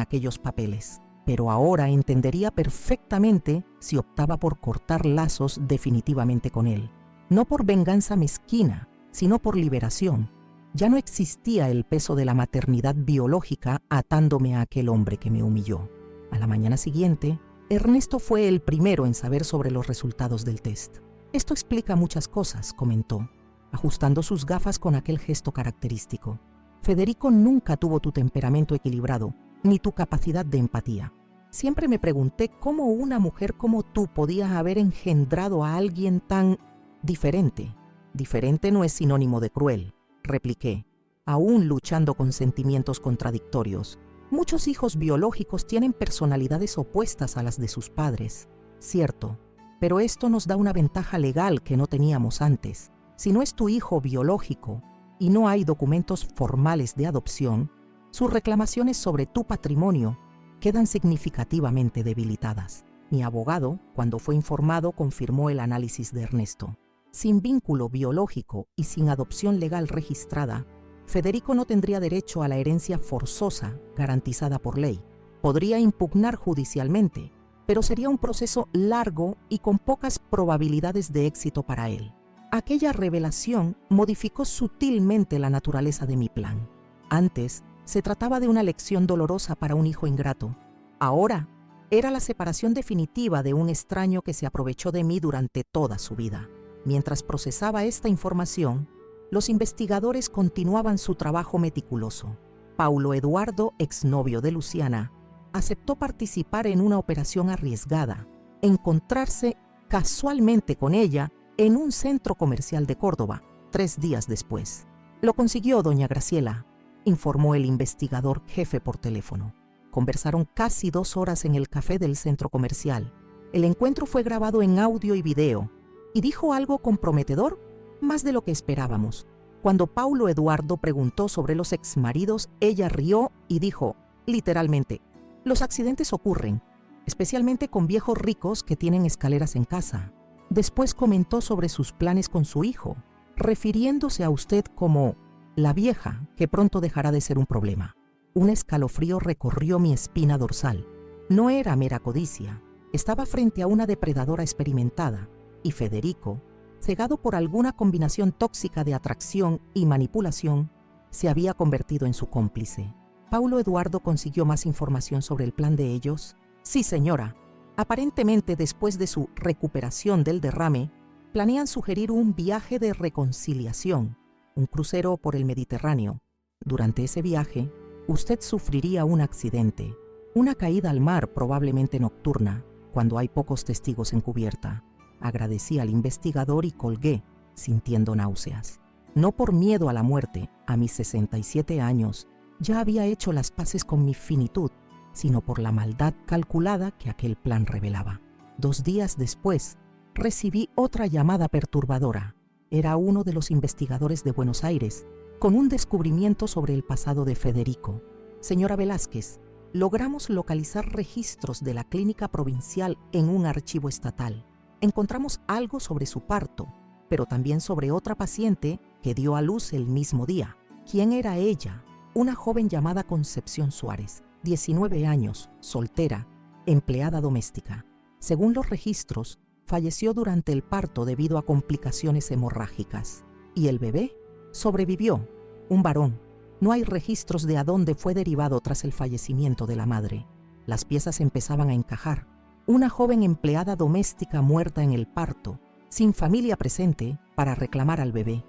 aquellos papeles. Pero ahora entendería perfectamente si optaba por cortar lazos definitivamente con él. No por venganza mezquina, sino por liberación. Ya no existía el peso de la maternidad biológica atándome a aquel hombre que me humilló. A la mañana siguiente, Ernesto fue el primero en saber sobre los resultados del test. Esto explica muchas cosas, comentó, ajustando sus gafas con aquel gesto característico. Federico nunca tuvo tu temperamento equilibrado, ni tu capacidad de empatía. Siempre me pregunté cómo una mujer como tú podía haber engendrado a alguien tan diferente. Diferente no es sinónimo de cruel, repliqué, aún luchando con sentimientos contradictorios. Muchos hijos biológicos tienen personalidades opuestas a las de sus padres. Cierto, pero esto nos da una ventaja legal que no teníamos antes. Si no es tu hijo biológico y no hay documentos formales de adopción, sus reclamaciones sobre tu patrimonio quedan significativamente debilitadas. Mi abogado, cuando fue informado, confirmó el análisis de Ernesto. Sin vínculo biológico y sin adopción legal registrada, Federico no tendría derecho a la herencia forzosa garantizada por ley. Podría impugnar judicialmente, pero sería un proceso largo y con pocas probabilidades de éxito para él. Aquella revelación modificó sutilmente la naturaleza de mi plan. Antes, se trataba de una lección dolorosa para un hijo ingrato. Ahora, era la separación definitiva de un extraño que se aprovechó de mí durante toda su vida. Mientras procesaba esta información, los investigadores continuaban su trabajo meticuloso. Paulo Eduardo, exnovio de Luciana, aceptó participar en una operación arriesgada, encontrarse casualmente con ella en un centro comercial de Córdoba, 3 días después. Lo consiguió doña Graciela, informó el investigador jefe por teléfono. Conversaron casi 2 horas en el café del centro comercial. El encuentro fue grabado en audio y video, y dijo algo comprometedor, más de lo que esperábamos. Cuando Paulo Eduardo preguntó sobre los exmaridos, ella rió y dijo, literalmente, los accidentes ocurren, especialmente con viejos ricos que tienen escaleras en casa. Después comentó sobre sus planes con su hijo, refiriéndose a usted como la vieja que pronto dejará de ser un problema. Un escalofrío recorrió mi espina dorsal. No era mera codicia, estaba frente a una depredadora experimentada, y Federico, cegado por alguna combinación tóxica de atracción y manipulación, se había convertido en su cómplice. ¿Paulo Eduardo consiguió más información sobre el plan de ellos? Sí, señora. Aparentemente, después de su recuperación del derrame, planean sugerir un viaje de reconciliación, un crucero por el Mediterráneo. Durante ese viaje, usted sufriría un accidente, una caída al mar probablemente nocturna, cuando hay pocos testigos en cubierta. Agradecí al investigador y colgué, sintiendo náuseas. No por miedo a la muerte, a mis 67 años, ya había hecho las paces con mi finitud, sino por la maldad calculada que aquel plan revelaba. 2 días después, recibí otra llamada perturbadora. Era uno de los investigadores de Buenos Aires, con un descubrimiento sobre el pasado de Federico. Señora Velázquez, logramos localizar registros de la clínica provincial en un archivo estatal. Encontramos algo sobre su parto, pero también sobre otra paciente que dio a luz el mismo día. ¿Quién era ella? Una joven llamada Concepción Suárez, 19 años, soltera, empleada doméstica. Según los registros, falleció durante el parto debido a complicaciones hemorrágicas. ¿Y el bebé? Sobrevivió, un varón. No hay registros de a dónde fue derivado tras el fallecimiento de la madre. Las piezas empezaban a encajar. Una joven empleada doméstica muerta en el parto, sin familia presente para reclamar al bebé.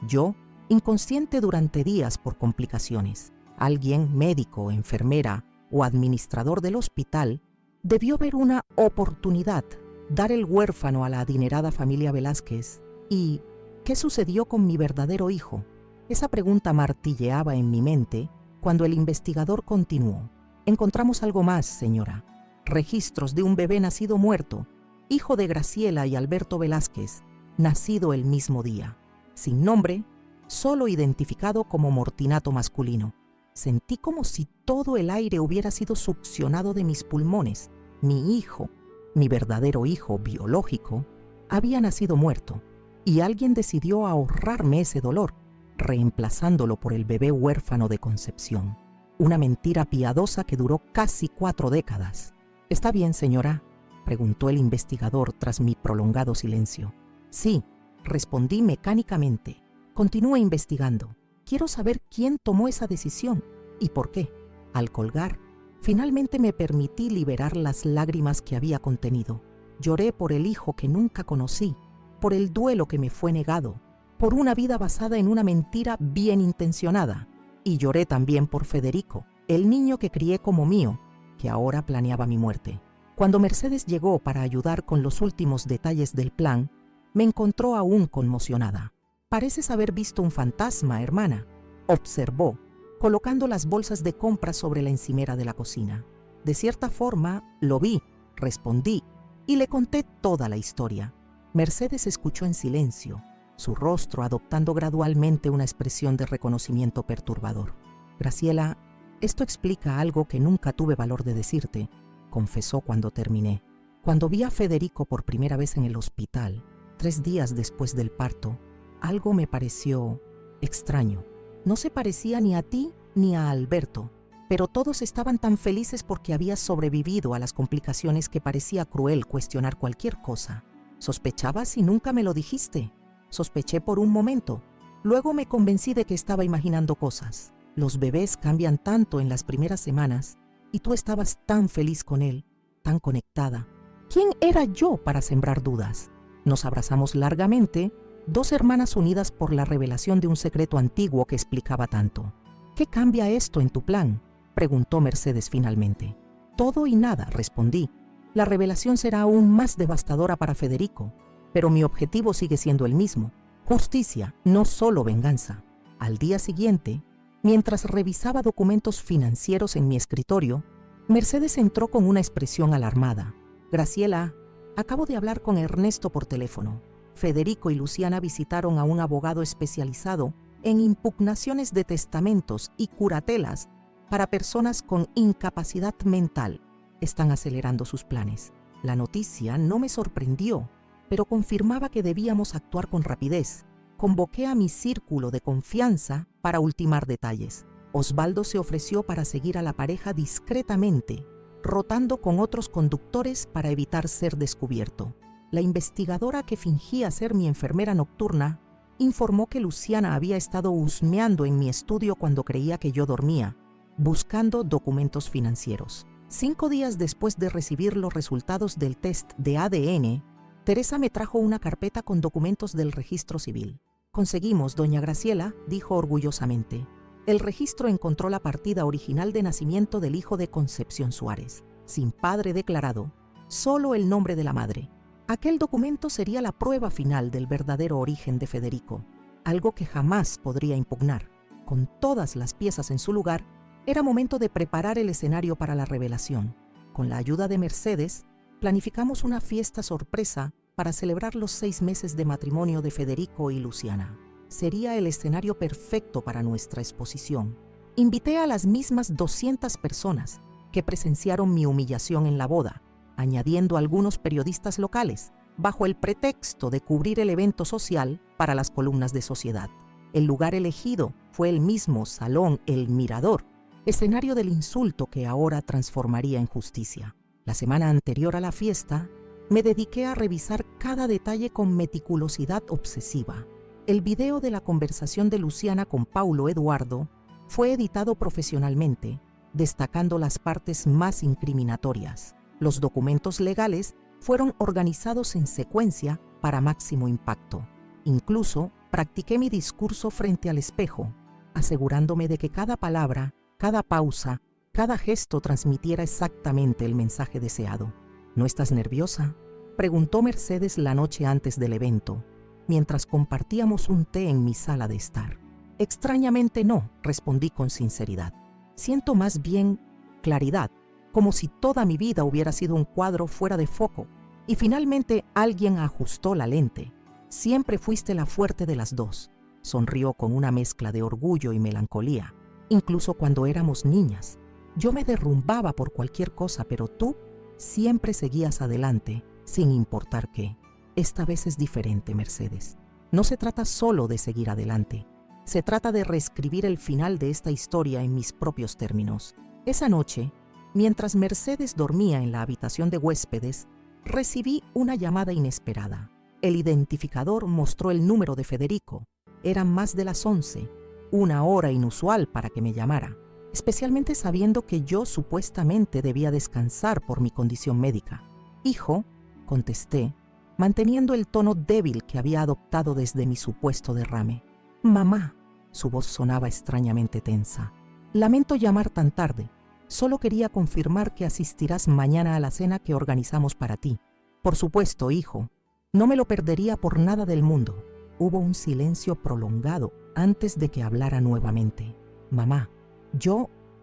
Yo, inconsciente durante días por complicaciones. Alguien, médico, enfermera o administrador del hospital, debió ver una oportunidad, dar el huérfano a la adinerada familia Velázquez y ¿Qué sucedió con mi verdadero hijo? Esa pregunta martilleaba en mi mente cuando el investigador continuó. Encontramos algo más, señora. Registros de un bebé nacido muerto, hijo de Graciela y Alberto Velázquez, nacido el mismo día. Sin nombre, solo identificado como Mortinato masculino. Sentí como si todo el aire hubiera sido succionado de mis pulmones. Mi hijo, mi verdadero hijo biológico, había nacido muerto, y alguien decidió ahorrarme ese dolor, reemplazándolo por el bebé huérfano de concepción. Una mentira piadosa que duró casi 4 décadas. ¿Está bien, señora?, preguntó el investigador tras mi prolongado silencio. Sí, respondí mecánicamente. Continúe investigando. Quiero saber quién tomó esa decisión y por qué. Al colgar, finalmente me permití liberar las lágrimas que había contenido. Lloré por el hijo que nunca conocí, por el duelo que me fue negado, por una vida basada en una mentira bien intencionada. Y lloré también por Federico, el niño que crié como mío, que ahora planeaba mi muerte. Cuando Mercedes llegó para ayudar con los últimos detalles del plan, me encontró aún conmocionada. «Pareces haber visto un fantasma, hermana», observó, colocando las bolsas de compras sobre la encimera de la cocina. «De cierta forma, lo vi», respondí, y le conté toda la historia. Mercedes escuchó en silencio, su rostro adoptando gradualmente una expresión de reconocimiento perturbador. «Graciela, esto explica algo que nunca tuve valor de decirte», confesó cuando terminé. «Cuando vi a Federico por primera vez en el hospital, 3 días después del parto, algo me pareció extraño. No se parecía ni a ti ni a Alberto, pero todos estaban tan felices porque habías sobrevivido a las complicaciones que parecía cruel cuestionar cualquier cosa. Sospechabas y nunca me lo dijiste». Sospeché por un momento. Luego me convencí de que estaba imaginando cosas. Los bebés cambian tanto en las primeras semanas y tú estabas tan feliz con él, tan conectada. ¿Quién era yo para sembrar dudas? Nos abrazamos largamente, 2 hermanas unidas por la revelación de un secreto antiguo que explicaba tanto. «¿Qué cambia esto en tu plan?», preguntó Mercedes finalmente. «Todo y nada», respondí. «La revelación será aún más devastadora para Federico, pero mi objetivo sigue siendo el mismo: justicia, no solo venganza». Al día siguiente, mientras revisaba documentos financieros en mi escritorio, Mercedes entró con una expresión alarmada. «Graciela, acabo de hablar con Ernesto por teléfono. Federico y Luciana visitaron a un abogado especializado en impugnaciones de testamentos y curatelas para personas con incapacidad mental. Están acelerando sus planes». La noticia no me sorprendió, pero confirmaba que debíamos actuar con rapidez. Convoqué a mi círculo de confianza para ultimar detalles. Osvaldo se ofreció para seguir a la pareja discretamente, rotando con otros conductores para evitar ser descubierto. La investigadora que fingía ser mi enfermera nocturna informó que Luciana había estado husmeando en mi estudio cuando creía que yo dormía, buscando documentos financieros. 5 días después de recibir los resultados del test de ADN, Teresa me trajo una carpeta con documentos del registro civil. «Conseguimos, doña Graciela», dijo orgullosamente. El registro encontró la partida original de nacimiento del hijo de Concepción Suárez, sin padre declarado, solo el nombre de la madre. Aquel documento sería la prueba final del verdadero origen de Federico, algo que jamás podría impugnar. Con todas las piezas en su lugar, era momento de preparar el escenario para la revelación. Con la ayuda de Mercedes, planificamos una fiesta sorpresa para celebrar los 6 meses de matrimonio de Federico y Luciana. Sería el escenario perfecto para nuestra exposición. Invité a las mismas 200 personas que presenciaron mi humillación en la boda, añadiendo algunos periodistas locales, bajo el pretexto de cubrir el evento social para las columnas de Sociedad. El lugar elegido fue el mismo Salón El Mirador, escenario del insulto que ahora transformaría en justicia. La semana anterior a la fiesta, me dediqué a revisar cada detalle con meticulosidad obsesiva. El video de la conversación de Luciana con Paulo Eduardo fue editado profesionalmente, destacando las partes más incriminatorias. Los documentos legales fueron organizados en secuencia para máximo impacto. Incluso practiqué mi discurso frente al espejo, asegurándome de que cada palabra, cada pausa, cada gesto transmitiera exactamente el mensaje deseado. «¿No estás nerviosa?», preguntó Mercedes la noche antes del evento. mientras compartíamos un té en mi sala de estar. Extrañamente no, respondí con sinceridad. Siento más bien claridad, como si toda mi vida hubiera sido un cuadro fuera de foco, y finalmente alguien ajustó la lente. Siempre fuiste la fuerte de las dos. Sonrió con una mezcla de orgullo y melancolía. Incluso cuando éramos niñas, yo me derrumbaba por cualquier cosa, pero tú siempre seguías adelante, sin importar qué. Esta vez es diferente, Mercedes. No se trata solo de seguir adelante. Se trata de reescribir el final de esta historia en mis propios términos. Esa noche, mientras Mercedes dormía en la habitación de huéspedes, recibí una llamada inesperada. El identificador mostró el número de Federico. Eran más de las 11, una hora inusual para que me llamara, especialmente sabiendo que yo supuestamente debía descansar por mi condición médica. Hijo, contesté, manteniendo el tono débil que había adoptado desde mi supuesto derrame. Mamá, su voz sonaba extrañamente tensa. Lamento llamar tan tarde. Solo quería confirmar que asistirás mañana a la cena que organizamos para ti. Por supuesto, hijo. No me lo perdería por nada del mundo. Hubo un silencio prolongado antes de que hablara nuevamente. Mamá,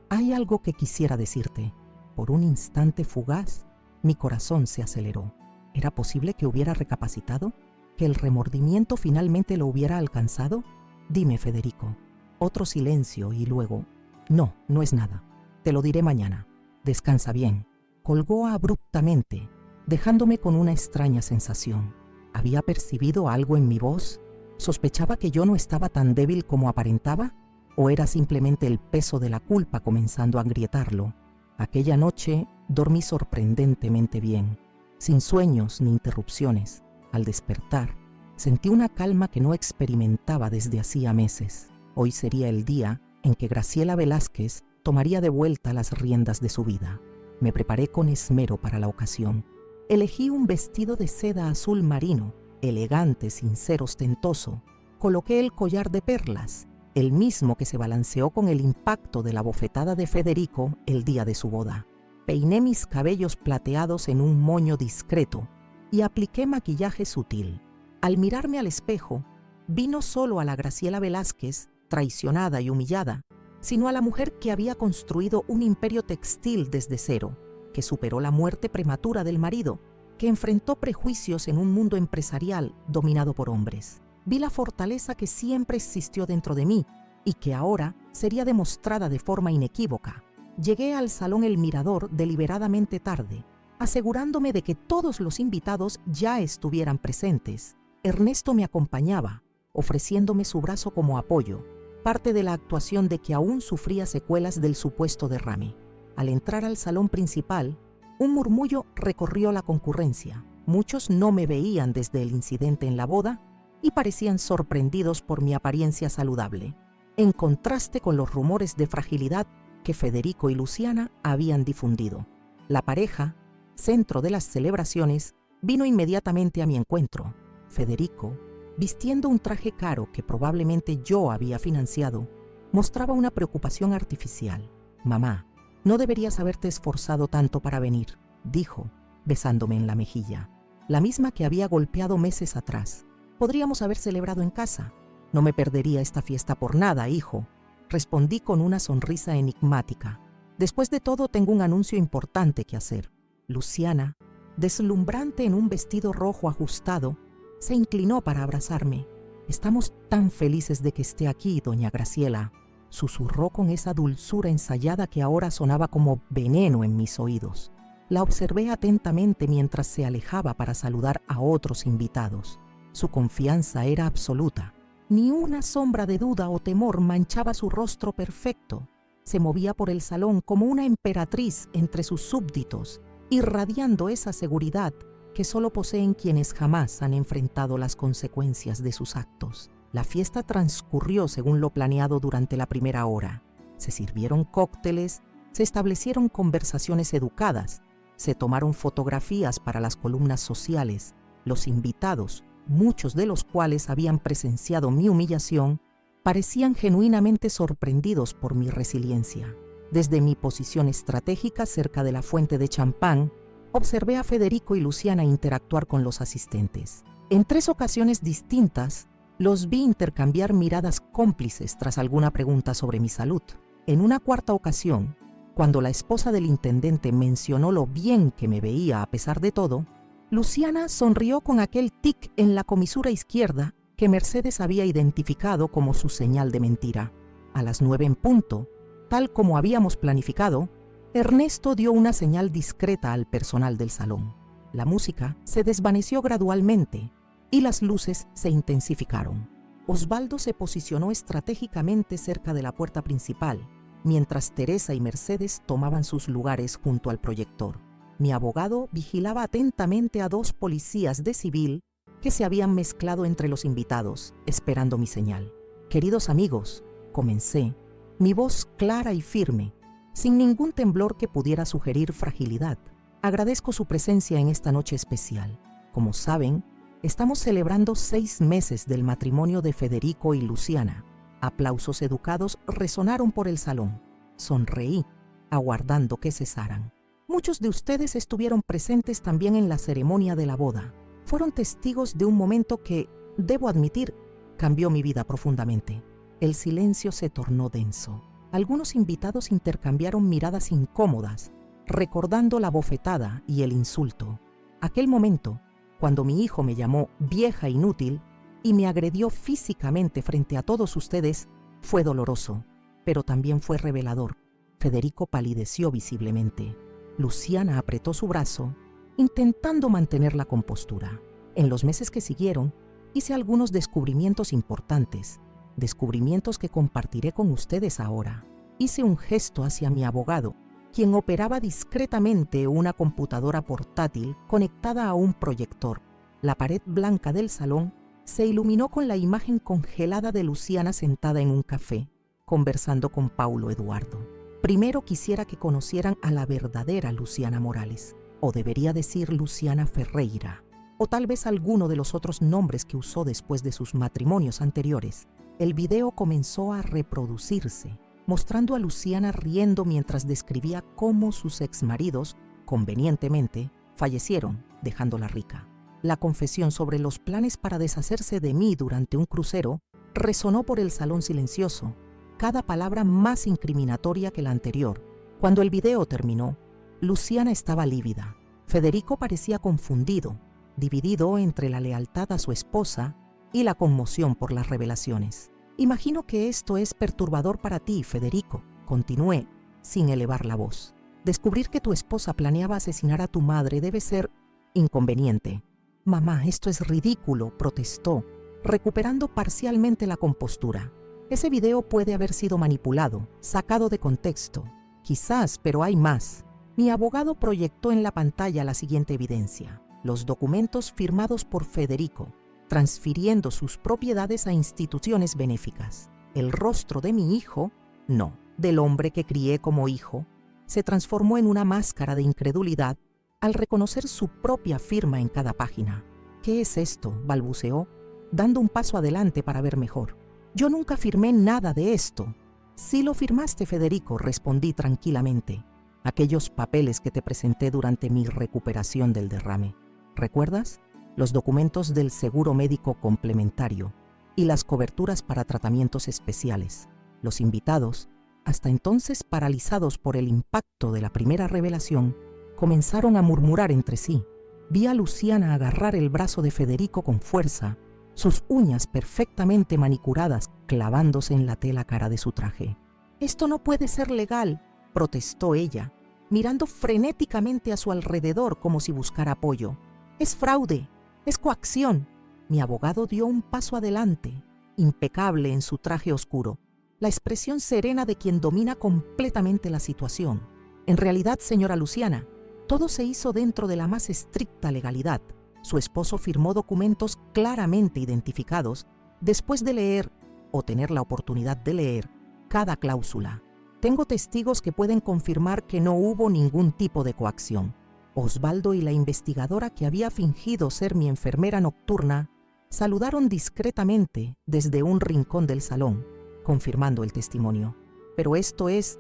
hay algo que quisiera decirte. Por un instante fugaz, mi corazón se aceleró. ¿Era posible que hubiera recapacitado? ¿Que el remordimiento finalmente lo hubiera alcanzado? Dime, Federico. Otro silencio y luego, no es nada. Te lo diré mañana. Descansa bien. Colgó abruptamente, dejándome con una extraña sensación. ¿Había percibido algo en mi voz? ¿Sospechaba que yo no estaba tan débil como aparentaba? ¿O era simplemente el peso de la culpa comenzando a agrietarlo? Aquella noche dormí sorprendentemente bien, sin sueños ni interrupciones. Al despertar, sentí una calma que no experimentaba desde hacía meses. Hoy sería el día en que Graciela Velázquez tomaría de vuelta las riendas de su vida. Me preparé con esmero para la ocasión. Elegí un vestido de seda azul marino, elegante sin ser ostentoso. Coloqué el collar de perlas, el mismo que se balanceó con el impacto de la bofetada de Federico el día de su boda. Peiné mis cabellos plateados en un moño discreto y apliqué maquillaje sutil. Al mirarme al espejo, vi no solo a la Graciela Velázquez, traicionada y humillada, sino a la mujer que había construido un imperio textil desde cero, que superó la muerte prematura del marido, que enfrentó prejuicios en un mundo empresarial dominado por hombres. Vi la fortaleza que siempre existió dentro de mí y que ahora sería demostrada de forma inequívoca. Llegué al Salón El Mirador deliberadamente tarde, asegurándome de que todos los invitados ya estuvieran presentes. Ernesto me acompañaba, ofreciéndome su brazo como apoyo, parte de la actuación de que aún sufría secuelas del supuesto derrame. Al entrar al salón principal, un murmullo recorrió la concurrencia. Muchos no me veían desde el incidente en la boda y parecían sorprendidos por mi apariencia saludable, en contraste con los rumores de fragilidad que Federico y Luciana habían difundido. La pareja, centro de las celebraciones, vino inmediatamente a mi encuentro. Federico, vistiendo un traje caro que probablemente yo había financiado, mostraba una preocupación artificial. Mamá, no deberías haberte esforzado tanto para venir, dijo, besándome en la mejilla, la misma que había golpeado meses atrás. Podríamos haber celebrado en casa. No me perdería esta fiesta por nada, hijo, respondí con una sonrisa enigmática. Después de todo, tengo un anuncio importante que hacer. Luciana, deslumbrante en un vestido rojo ajustado, se inclinó para abrazarme. Estamos tan felices de que esté aquí, doña Graciela, susurró con esa dulzura ensayada que ahora sonaba como veneno en mis oídos. La observé atentamente mientras se alejaba para saludar a otros invitados. Su confianza era absoluta. Ni una sombra de duda o temor manchaba su rostro perfecto. Se movía por el salón como una emperatriz entre sus súbditos, irradiando esa seguridad que solo poseen quienes jamás han enfrentado las consecuencias de sus actos. La fiesta transcurrió según lo planeado durante la primera hora. Se sirvieron cócteles, se establecieron conversaciones educadas, se tomaron fotografías para las columnas sociales. Los invitados, muchos de los cuales habían presenciado mi humillación, parecían genuinamente sorprendidos por mi resiliencia. Desde mi posición estratégica cerca de la fuente de champán, observé a Federico y Luciana interactuar con los asistentes. En 3 ocasiones distintas, los vi intercambiar miradas cómplices tras alguna pregunta sobre mi salud. En una 4ª ocasión, cuando la esposa del intendente mencionó lo bien que me veía a pesar de todo, Luciana sonrió con aquel tic en la comisura izquierda que Mercedes había identificado como su señal de mentira. A las 9 en punto, tal como habíamos planificado, Ernesto dio una señal discreta al personal del salón. La música se desvaneció gradualmente y las luces se intensificaron. Osvaldo se posicionó estratégicamente cerca de la puerta principal, mientras Teresa y Mercedes tomaban sus lugares junto al proyector. Mi abogado vigilaba atentamente a 2 policías de civil que se habían mezclado entre los invitados, esperando mi señal. Queridos amigos, comencé, mi voz clara y firme, sin ningún temblor que pudiera sugerir fragilidad. Agradezco su presencia en esta noche especial. Como saben, estamos celebrando 6 meses del matrimonio de Federico y Luciana. Aplausos educados resonaron por el salón. Sonreí, aguardando que cesaran. Muchos de ustedes estuvieron presentes también en la ceremonia de la boda. Fueron testigos de un momento que, debo admitir, cambió mi vida profundamente. El silencio se tornó denso. Algunos invitados intercambiaron miradas incómodas, recordando la bofetada y el insulto. Aquel momento, cuando mi hijo me llamó vieja inútil y me agredió físicamente frente a todos ustedes, fue doloroso, pero también fue revelador. Federico palideció visiblemente. Luciana apretó su brazo, intentando mantener la compostura. En los meses que siguieron, hice algunos descubrimientos importantes, descubrimientos que compartiré con ustedes ahora. Hice un gesto hacia mi abogado, quien operaba discretamente una computadora portátil conectada a un proyector. La pared blanca del salón se iluminó con la imagen congelada de Luciana sentada en un café, conversando con Paulo Eduardo. Primero quisiera que conocieran a la verdadera Luciana Morales, o debería decir Luciana Ferreira, o tal vez alguno de los otros nombres que usó después de sus matrimonios anteriores. El video comenzó a reproducirse, mostrando a Luciana riendo mientras describía cómo sus exmaridos, convenientemente, fallecieron, dejándola rica. La confesión sobre los planes para deshacerse de mí durante un crucero resonó por el salón silencioso, cada palabra más incriminatoria que la anterior. Cuando el video terminó, Luciana estaba lívida. Federico parecía confundido, dividido entre la lealtad a su esposa y la conmoción por las revelaciones. Imagino que esto es perturbador para ti, Federico, continué, sin elevar la voz. Descubrir que tu esposa planeaba asesinar a tu madre debe ser inconveniente. Mamá, esto es ridículo, protestó, recuperando parcialmente la compostura. Ese video puede haber sido manipulado, sacado de contexto. Quizás, pero hay más. Mi abogado proyectó en la pantalla la siguiente evidencia: los documentos firmados por Federico, transfiriendo sus propiedades a instituciones benéficas. El rostro de mi hijo, no, del hombre que crié como hijo, se transformó en una máscara de incredulidad al reconocer su propia firma en cada página. ¿Qué es esto?, balbuceó, dando un paso adelante para ver mejor. Yo nunca firmé nada de esto. Sí lo firmaste, Federico, respondí tranquilamente. Aquellos papeles que te presenté durante mi recuperación del derrame. ¿Recuerdas? Los documentos del seguro médico complementario y las coberturas para tratamientos especiales. Los invitados, hasta entonces paralizados por el impacto de la primera revelación, comenzaron a murmurar entre sí. Vi a Luciana agarrar el brazo de Federico con fuerza, sus uñas perfectamente manicuradas clavándose en la tela cara de su traje. «Esto no puede ser legal», protestó ella, mirando frenéticamente a su alrededor como si buscara apoyo. «Es fraude, es coacción». Mi abogado dio un paso adelante, impecable en su traje oscuro, la expresión serena de quien domina completamente la situación. «En realidad, señora Luciana, todo se hizo dentro de la más estricta legalidad. Su esposo firmó documentos claramente identificados después de leer, o tener la oportunidad de leer, cada cláusula. Tengo testigos que pueden confirmar que no hubo ningún tipo de coacción». Osvaldo y la investigadora que había fingido ser mi enfermera nocturna saludaron discretamente desde un rincón del salón, confirmando el testimonio. «Pero esto es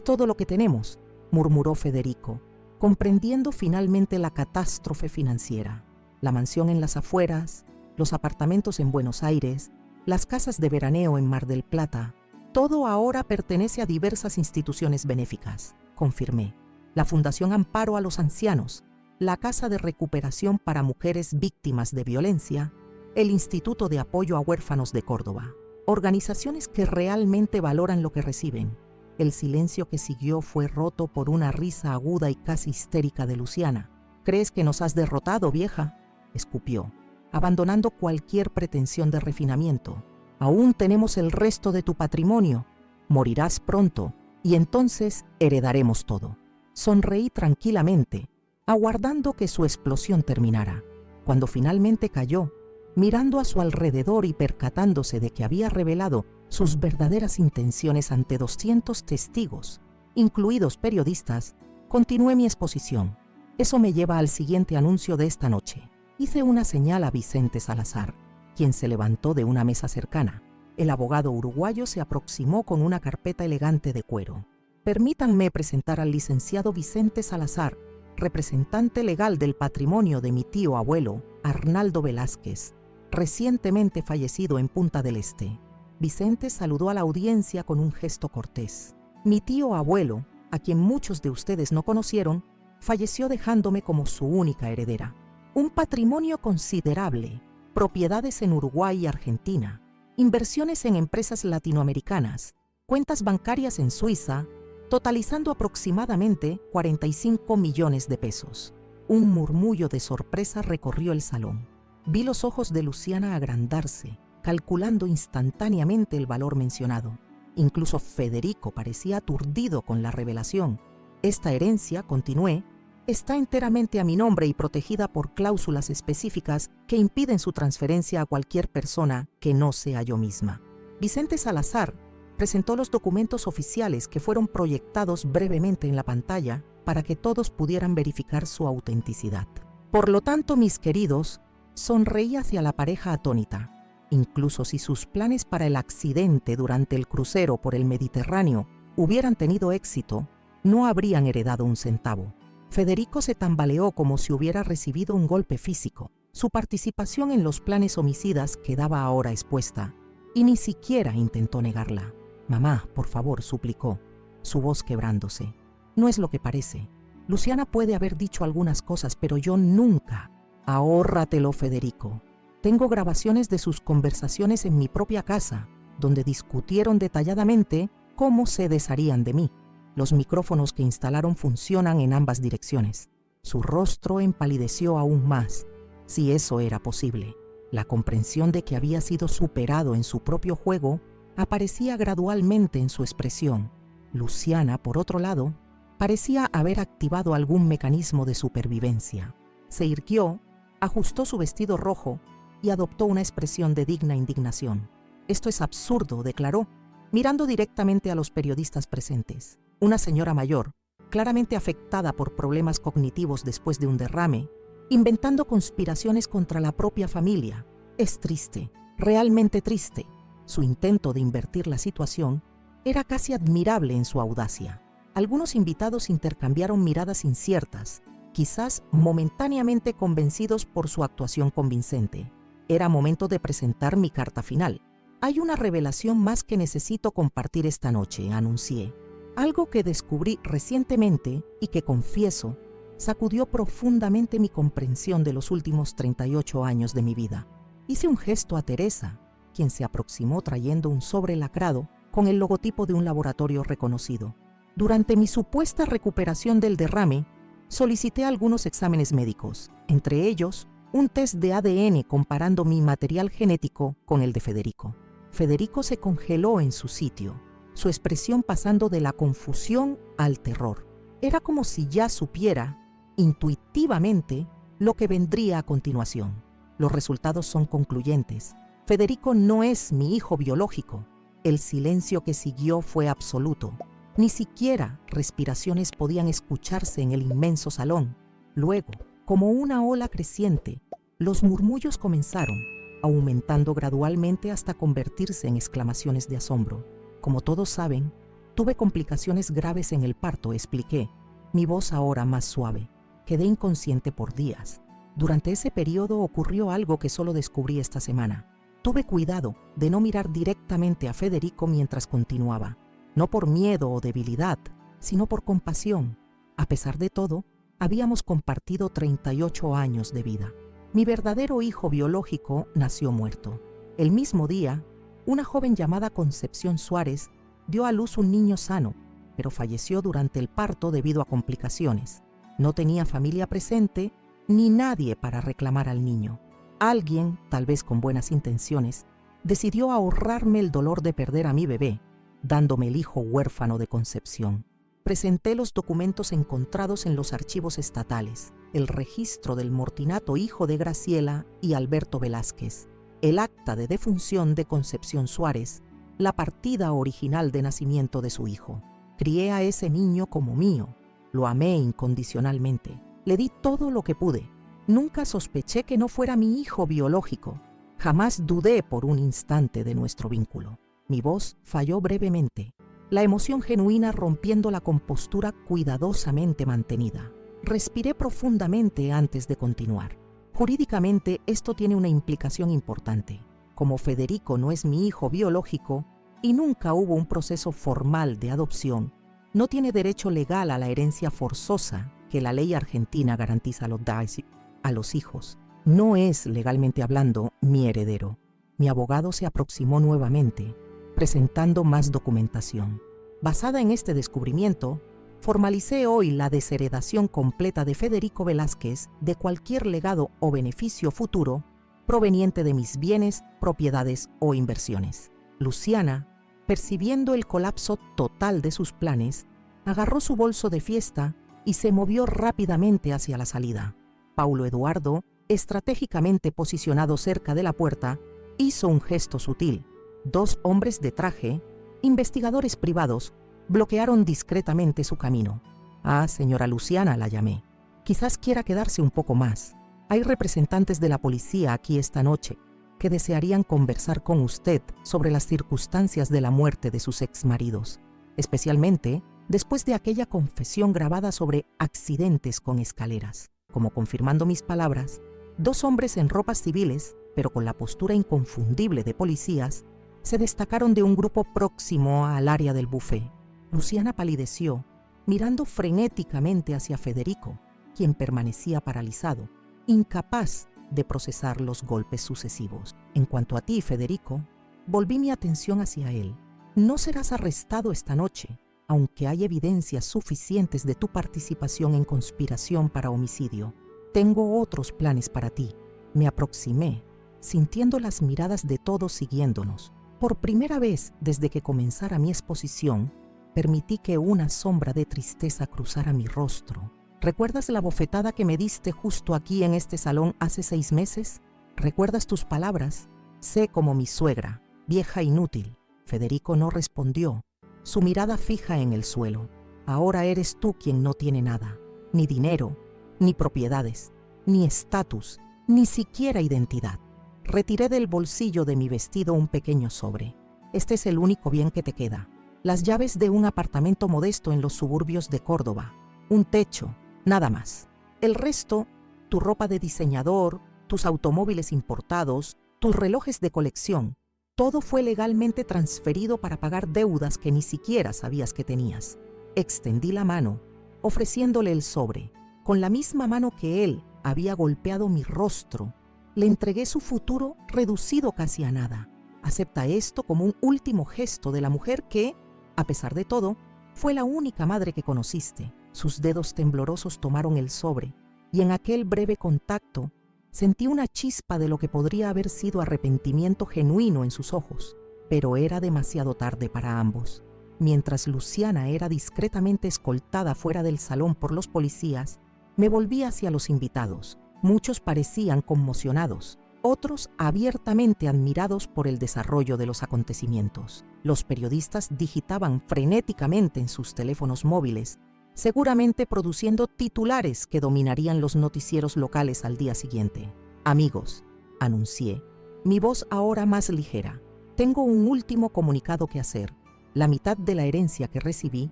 todo lo que tenemos», murmuró Federico, comprendiendo finalmente la catástrofe financiera. La mansión en las afueras, los apartamentos en Buenos Aires, las casas de veraneo en Mar del Plata, todo ahora pertenece a diversas instituciones benéficas, confirmé. La Fundación Amparo a los Ancianos, la Casa de Recuperación para Mujeres Víctimas de Violencia, el Instituto de Apoyo a Huérfanos de Córdoba. Organizaciones que realmente valoran lo que reciben. El silencio que siguió fue roto por una risa aguda y casi histérica de Luciana. ¿Crees que nos has derrotado, vieja?, escupió, abandonando cualquier pretensión de refinamiento. Aún tenemos el resto de tu patrimonio. Morirás pronto y entonces heredaremos todo. Sonreí tranquilamente, aguardando que su explosión terminara. Cuando finalmente cayó, mirando a su alrededor y percatándose de que había revelado sus verdaderas intenciones ante 200 testigos, incluidos periodistas, continué mi exposición. Eso me lleva al siguiente anuncio de esta noche. Hice una señal a Vicente Salazar, quien se levantó de una mesa cercana. El abogado uruguayo se aproximó con una carpeta elegante de cuero. Permítanme presentar al licenciado Vicente Salazar, representante legal del patrimonio de mi tío abuelo, Arnaldo Velázquez, recientemente fallecido en Punta del Este. Vicente saludó a la audiencia con un gesto cortés. Mi tío abuelo, a quien muchos de ustedes no conocieron, falleció dejándome como su única heredera. Un patrimonio considerable, propiedades en Uruguay y Argentina, inversiones en empresas latinoamericanas, cuentas bancarias en Suiza, totalizando aproximadamente 45 millones de pesos. Un murmullo de sorpresa recorrió el salón. Vi los ojos de Luciana agrandarse, calculando instantáneamente el valor mencionado. Incluso Federico parecía aturdido con la revelación. Esta herencia, continué, está enteramente a mi nombre y protegida por cláusulas específicas que impiden su transferencia a cualquier persona que no sea yo misma. Vicente Salazar presentó los documentos oficiales que fueron proyectados brevemente en la pantalla para que todos pudieran verificar su autenticidad. Por lo tanto, mis queridos, sonreí hacia la pareja atónita. Incluso si sus planes para el accidente durante el crucero por el Mediterráneo hubieran tenido éxito, no habrían heredado un centavo. Federico se tambaleó como si hubiera recibido un golpe físico. Su participación en los planes homicidas quedaba ahora expuesta, y ni siquiera intentó negarla. «Mamá, por favor», suplicó, su voz quebrándose. «No es lo que parece. Luciana puede haber dicho algunas cosas, pero yo nunca». «Ahórratelo, Federico. Tengo grabaciones de sus conversaciones en mi propia casa, donde discutieron detalladamente cómo se desharían de mí. Los micrófonos que instalaron funcionan en ambas direcciones». Su rostro empalideció aún más, si eso era posible. La comprensión de que había sido superado en su propio juego aparecía gradualmente en su expresión. Luciana, por otro lado, parecía haber activado algún mecanismo de supervivencia. Se irguió, ajustó su vestido rojo y adoptó una expresión de digna indignación. «Esto es absurdo», declaró, mirando directamente a los periodistas presentes. Una señora mayor, claramente afectada por problemas cognitivos después de un derrame, inventando conspiraciones contra la propia familia. Es triste, realmente triste. Su intento de invertir la situación era casi admirable en su audacia. Algunos invitados intercambiaron miradas inciertas, quizás momentáneamente convencidos por su actuación convincente. Era momento de presentar mi carta final. «Hay una revelación más que necesito compartir esta noche», anuncié. Algo que descubrí recientemente y que, confieso, sacudió profundamente mi comprensión de los últimos 38 años de mi vida. Hice un gesto a Teresa, quien se aproximó trayendo un sobre lacrado con el logotipo de un laboratorio reconocido. Durante mi supuesta recuperación del derrame, solicité algunos exámenes médicos, entre ellos un test de ADN comparando mi material genético con el de Federico. Federico se congeló en su sitio, su expresión pasando de la confusión al terror. Era como si ya supiera, intuitivamente, lo que vendría a continuación. Los resultados son concluyentes. Federico no es mi hijo biológico. El silencio que siguió fue absoluto. Ni siquiera respiraciones podían escucharse en el inmenso salón. Luego, como una ola creciente, los murmullos comenzaron, aumentando gradualmente hasta convertirse en exclamaciones de asombro. «Como todos saben, tuve complicaciones graves en el parto», expliqué, mi voz ahora más suave. «Quedé inconsciente por días. Durante ese periodo ocurrió algo que solo descubrí esta semana. Tuve cuidado de no mirar directamente a Federico mientras continuaba, no por miedo o debilidad, sino por compasión. A pesar de todo, habíamos compartido 38 años de vida. Mi verdadero hijo biológico nació muerto. El mismo día, una joven llamada Concepción Suárez dio a luz un niño sano, pero falleció durante el parto debido a complicaciones. No tenía familia presente ni nadie para reclamar al niño. Alguien, tal vez con buenas intenciones, decidió ahorrarme el dolor de perder a mi bebé, dándome el hijo huérfano de Concepción. Presenté los documentos encontrados en los archivos estatales, el registro del mortinato hijo de Graciela y Alberto Velázquez, el acta de defunción de Concepción Suárez, la partida original de nacimiento de su hijo. Crié a ese niño como mío, lo amé incondicionalmente, le di todo lo que pude. Nunca sospeché que no fuera mi hijo biológico, jamás dudé por un instante de nuestro vínculo. Mi voz falló brevemente, la emoción genuina rompiendo la compostura cuidadosamente mantenida. Respiré profundamente antes de continuar. Jurídicamente, esto tiene una implicación importante. Como Federico no es mi hijo biológico y nunca hubo un proceso formal de adopción, no tiene derecho legal a la herencia forzosa que la ley argentina garantiza a los hijos. No es, legalmente hablando, mi heredero. Mi abogado se aproximó nuevamente, presentando más documentación. Basada en este descubrimiento, formalicé hoy la desheredación completa de Federico Velázquez de cualquier legado o beneficio futuro proveniente de mis bienes, propiedades o inversiones. Luciana, percibiendo el colapso total de sus planes, agarró su bolso de fiesta y se movió rápidamente hacia la salida. Paulo Eduardo, estratégicamente posicionado cerca de la puerta, hizo un gesto sutil. 2 hombres de traje, investigadores privados, bloquearon discretamente su camino. «Ah, señora Luciana», la llamé. «Quizás quiera quedarse un poco más. Hay representantes de la policía aquí esta noche que desearían conversar con usted sobre las circunstancias de la muerte de sus exmaridos, especialmente después de aquella confesión grabada sobre accidentes con escaleras». Como confirmando mis palabras, 2 hombres en ropas civiles, pero con la postura inconfundible de policías, se destacaron de un grupo próximo al área del buffet. Luciana palideció, mirando frenéticamente hacia Federico, quien permanecía paralizado, incapaz de procesar los golpes sucesivos. «En cuanto a ti, Federico», volví mi atención hacia él. «No serás arrestado esta noche, aunque hay evidencias suficientes de tu participación en conspiración para homicidio. Tengo otros planes para ti». Me aproximé, sintiendo las miradas de todos siguiéndonos. Por primera vez desde que comenzara mi exposición, permití que una sombra de tristeza cruzara mi rostro. ¿Recuerdas la bofetada que me diste justo aquí en este salón hace 6 meses? ¿Recuerdas tus palabras? Sé como mi suegra, vieja inútil. Federico no respondió, su mirada fija en el suelo. Ahora eres tú quien no tiene nada, ni dinero, ni propiedades, ni estatus, ni siquiera identidad. Retiré del bolsillo de mi vestido un pequeño sobre. Este es el único bien que te queda. Las llaves de un apartamento modesto en los suburbios de Córdoba. Un techo, nada más. El resto, tu ropa de diseñador, tus automóviles importados, tus relojes de colección, todo fue legalmente transferido para pagar deudas que ni siquiera sabías que tenías. Extendí la mano, ofreciéndole el sobre. Con la misma mano que él había golpeado mi rostro, le entregué su futuro reducido casi a nada. Acepta esto como un último gesto de la mujer que, a pesar de todo, fue la única madre que conociste. Sus dedos temblorosos tomaron el sobre, y en aquel breve contacto sentí una chispa de lo que podría haber sido arrepentimiento genuino en sus ojos, pero era demasiado tarde para ambos. Mientras Luciana era discretamente escoltada fuera del salón por los policías, me volví hacia los invitados. Muchos parecían conmocionados, otros abiertamente admirados por el desarrollo de los acontecimientos. Los periodistas digitaban frenéticamente en sus teléfonos móviles, seguramente produciendo titulares que dominarían los noticieros locales al día siguiente. «Amigos», anuncié, mi voz ahora más ligera, «tengo un último comunicado que hacer. La mitad de la herencia que recibí,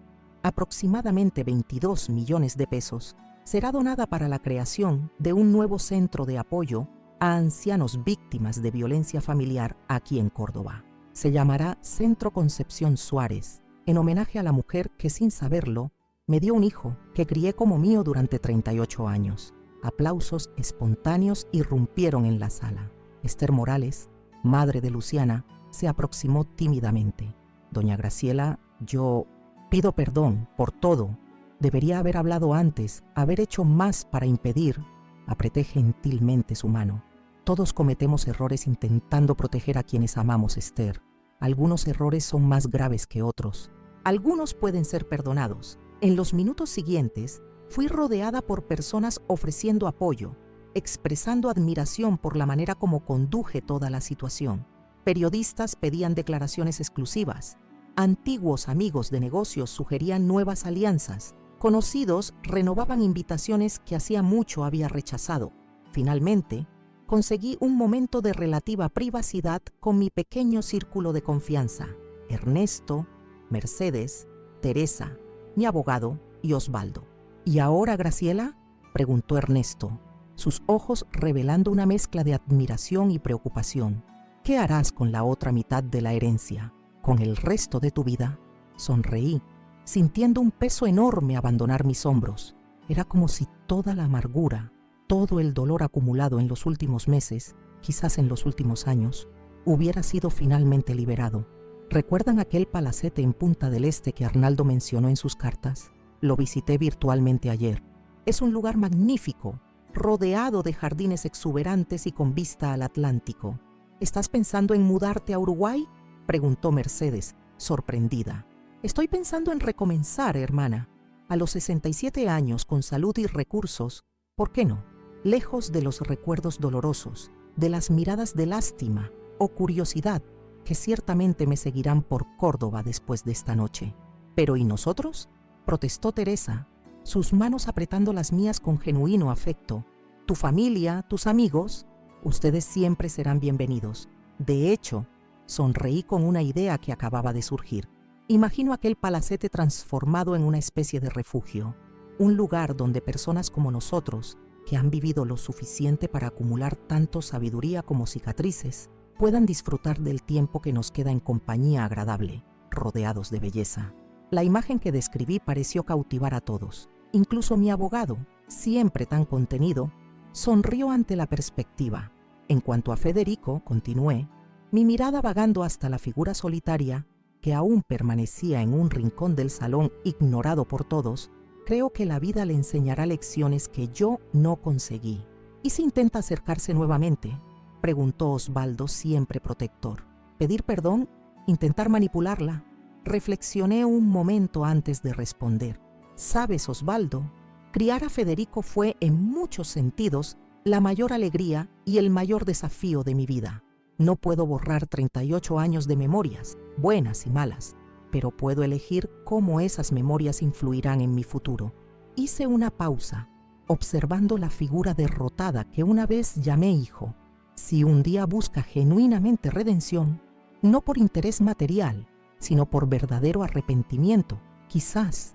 aproximadamente 22 millones de pesos, será donada para la creación de un nuevo centro de apoyo a ancianos víctimas de violencia familiar aquí en Córdoba. Se llamará Centro Concepción Suárez, en homenaje a la mujer que, sin saberlo, me dio un hijo que crié como mío durante 38 años. Aplausos espontáneos irrumpieron en la sala. Esther Morales, madre de Luciana, se aproximó tímidamente. Doña Graciela, yo pido perdón por todo. Debería haber hablado antes, haber hecho más para impedir. Apreté gentilmente su mano. Todos cometemos errores intentando proteger a quienes amamos, Esther. Algunos errores son más graves que otros. Algunos pueden ser perdonados. En los minutos siguientes, fui rodeada por personas ofreciendo apoyo, expresando admiración por la manera como conduje toda la situación. Periodistas pedían declaraciones exclusivas. Antiguos amigos de negocios sugerían nuevas alianzas. Conocidos renovaban invitaciones que hacía mucho había rechazado. Finalmente, conseguí un momento de relativa privacidad con mi pequeño círculo de confianza: Ernesto, Mercedes, Teresa, mi abogado y Osvaldo. ¿Y ahora, Graciela?, preguntó Ernesto, sus ojos revelando una mezcla de admiración y preocupación. ¿Qué harás con la otra mitad de la herencia? ¿Con el resto de tu vida? Sonreí, sintiendo un peso enorme abandonar mis hombros. Era como si toda la amargura, todo el dolor acumulado en los últimos meses, quizás en los últimos años, hubiera sido finalmente liberado. ¿Recuerdan aquel palacete en Punta del Este que Arnaldo mencionó en sus cartas? Lo visité virtualmente ayer. Es un lugar magnífico, rodeado de jardines exuberantes y con vista al Atlántico. ¿Estás pensando en mudarte a Uruguay?, preguntó Mercedes, sorprendida. Estoy pensando en recomenzar, hermana. A los 67 años, con salud y recursos, ¿por qué no? Lejos de los recuerdos dolorosos, de las miradas de lástima o curiosidad que ciertamente me seguirán por Córdoba después de esta noche. ¿Pero y nosotros?, protestó Teresa, sus manos apretando las mías con genuino afecto. Tu familia, tus amigos, ustedes siempre serán bienvenidos. De hecho, sonreí con una idea que acababa de surgir. Imagino aquel palacete transformado en una especie de refugio, un lugar donde personas como nosotros, que han vivido lo suficiente para acumular tanto sabiduría como cicatrices, puedan disfrutar del tiempo que nos queda en compañía agradable, rodeados de belleza. La imagen que describí pareció cautivar a todos. Incluso mi abogado, siempre tan contenido, sonrió ante la perspectiva. En cuanto a Federico, continué, mi mirada vagando hasta la figura solitaria, que aún permanecía en un rincón del salón ignorado por todos, creo que la vida le enseñará lecciones que yo no conseguí. ¿Y si intenta acercarse nuevamente?, preguntó Osvaldo, siempre protector. ¿Pedir perdón? ¿Intentar manipularla? Reflexioné un momento antes de responder. ¿Sabes, Osvaldo? Criar a Federico fue, en muchos sentidos, la mayor alegría y el mayor desafío de mi vida. No puedo borrar 38 años de memorias, buenas y malas, pero puedo elegir cómo esas memorias influirán en mi futuro. Hice una pausa, observando la figura derrotada que una vez llamé hijo. Si un día busca genuinamente redención, no por interés material, sino por verdadero arrepentimiento, quizás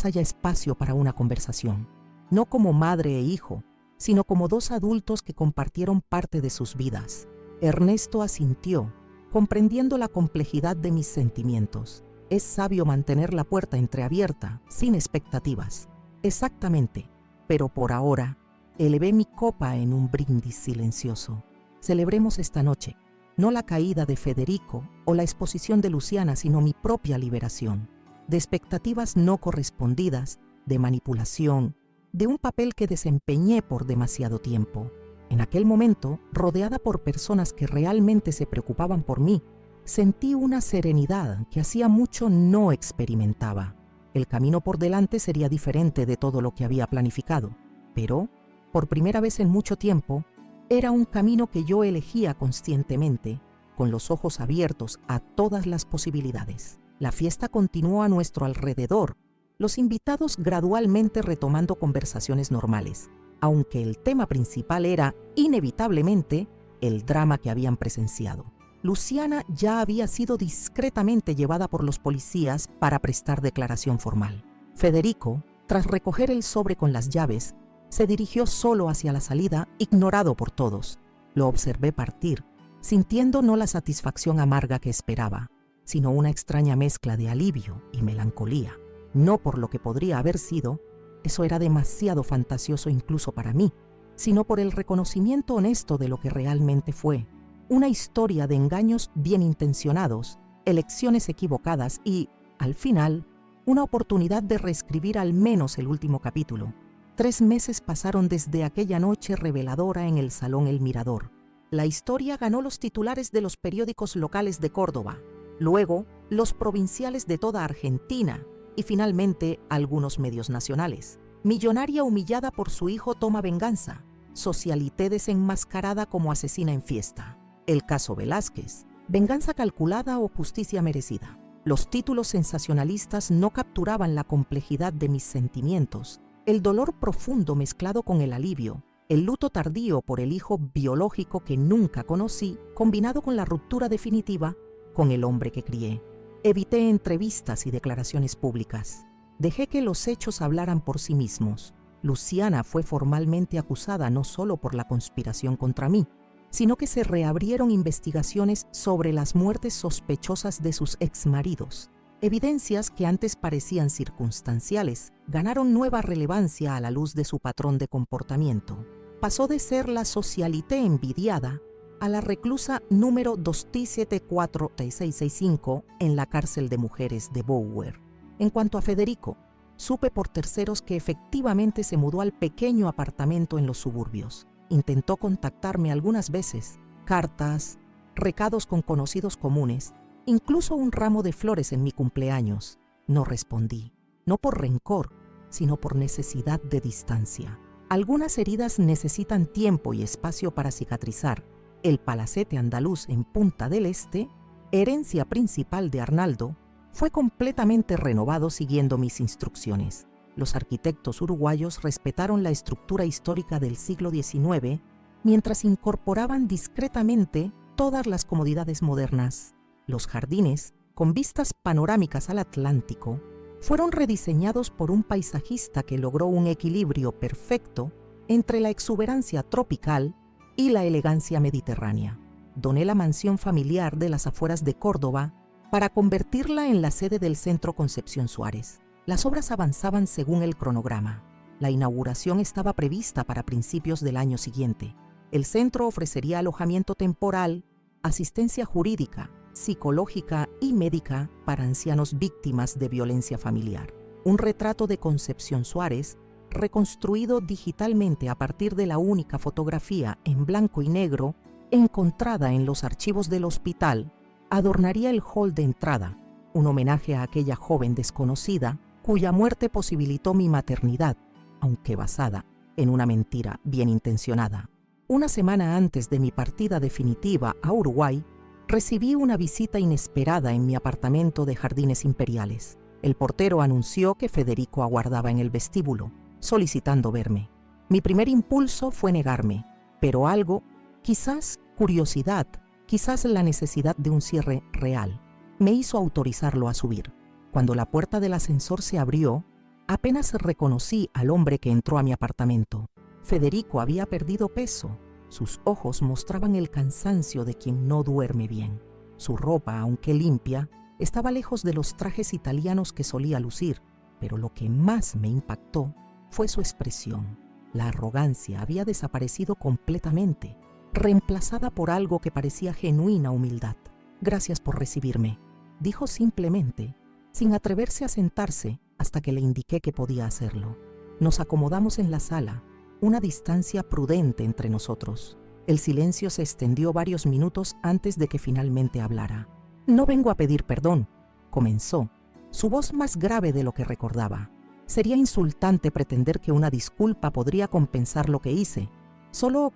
haya espacio para una conversación. No como madre e hijo, sino como dos adultos que compartieron parte de sus vidas. Ernesto asintió, comprendiendo la complejidad de mis sentimientos. Es sabio mantener la puerta entreabierta, sin expectativas. Exactamente, pero por ahora, elevé mi copa en un brindis silencioso. Celebremos esta noche, no la caída de Federico o la exposición de Luciana, sino mi propia liberación, de expectativas no correspondidas, de manipulación, de un papel que desempeñé por demasiado tiempo. En aquel momento, rodeada por personas que realmente se preocupaban por mí, sentí una serenidad que hacía mucho no experimentaba. El camino por delante sería diferente de todo lo que había planificado, pero, por primera vez en mucho tiempo, era un camino que yo elegía conscientemente, con los ojos abiertos a todas las posibilidades. La fiesta continuó a nuestro alrededor, los invitados gradualmente retomando conversaciones normales, aunque el tema principal era, inevitablemente, el drama que habían presenciado. Luciana ya había sido discretamente llevada por los policías para prestar declaración formal. Federico, Tras recoger el sobre con las llaves, se dirigió solo hacia la salida, ignorado por todos. Lo observé partir, sintiendo no la satisfacción amarga que esperaba, sino una extraña mezcla de alivio y melancolía. No por lo que podría haber sido, eso era demasiado fantasioso incluso para mí, sino por el reconocimiento honesto de lo que realmente fue. Una historia de engaños bien intencionados, elecciones equivocadas y, al final, una oportunidad de reescribir al menos el último capítulo. 3 meses pasaron desde aquella noche reveladora en el Salón El Mirador. La historia ganó los titulares de los periódicos locales de Córdoba, luego los provinciales de toda Argentina y finalmente algunos medios nacionales. Millonaria humillada por su hijo toma venganza. Socialité desenmascarada como asesina en fiesta. El caso Velázquez. Venganza calculada o justicia merecida. Los títulos sensacionalistas no capturaban la complejidad de mis sentimientos, el dolor profundo mezclado con el alivio, el luto tardío por el hijo biológico que nunca conocí, combinado con la ruptura definitiva con el hombre que crié. Evité entrevistas y declaraciones públicas. Dejé que los hechos hablaran por sí mismos. Luciana fue formalmente acusada no solo por la conspiración contra mí, sino que se reabrieron investigaciones sobre las muertes sospechosas de sus exmaridos. Evidencias que antes parecían circunstanciales ganaron nueva relevancia a la luz de su patrón de comportamiento. Pasó de ser la socialité envidiada a la reclusa número 2T743665 en la cárcel de mujeres de Bower. En cuanto a Federico, supe por terceros que efectivamente se mudó al pequeño apartamento en los suburbios. Intentó contactarme algunas veces, cartas, recados con conocidos comunes, incluso un ramo de flores en mi cumpleaños. No respondí, no por rencor, sino por necesidad de distancia. Algunas heridas necesitan tiempo y espacio para cicatrizar. El palacete andaluz en Punta del Este, herencia principal de Arnaldo, fue completamente renovado siguiendo mis instrucciones. Los arquitectos uruguayos respetaron la estructura histórica del siglo XIX mientras incorporaban discretamente todas las comodidades modernas. Los jardines, con vistas panorámicas al Atlántico, fueron rediseñados por un paisajista que logró un equilibrio perfecto entre la exuberancia tropical y la elegancia mediterránea. Doné la mansión familiar de las afueras de Córdoba para convertirla en la sede del Centro Concepción Suárez. Las obras avanzaban según el cronograma. La inauguración estaba prevista para principios del año siguiente. El centro ofrecería alojamiento temporal, asistencia jurídica, psicológica y médica para ancianos víctimas de violencia familiar. Un retrato de Concepción Suárez, reconstruido digitalmente a partir de la única fotografía en blanco y negro encontrada en los archivos del hospital, adornaría el hall de entrada, un homenaje a aquella joven desconocida cuya muerte posibilitó mi maternidad, aunque basada en una mentira bien intencionada. Una semana antes de mi partida definitiva a Uruguay, recibí una visita inesperada en mi apartamento de Jardines Imperiales. El portero anunció que Federico aguardaba en el vestíbulo, solicitando verme. Mi primer impulso fue negarme, pero algo, quizás curiosidad, quizás la necesidad de un cierre real, me hizo autorizarlo a subir. Cuando la puerta del ascensor se abrió, apenas reconocí al hombre que entró a mi apartamento. Federico había perdido peso. Sus ojos mostraban el cansancio de quien no duerme bien. Su ropa, aunque limpia, estaba lejos de los trajes italianos que solía lucir, pero lo que más me impactó fue su expresión. La arrogancia había desaparecido completamente, reemplazada por algo que parecía genuina humildad. «Gracias por recibirme», dijo simplemente, sin atreverse a sentarse hasta que le indiqué que podía hacerlo. Nos acomodamos en la sala, una distancia prudente entre nosotros. El silencio se extendió varios minutos antes de que finalmente hablara. «No vengo a pedir perdón», comenzó, su voz más grave de lo que recordaba. «Sería insultante pretender que una disculpa podría compensar lo que hice. Solo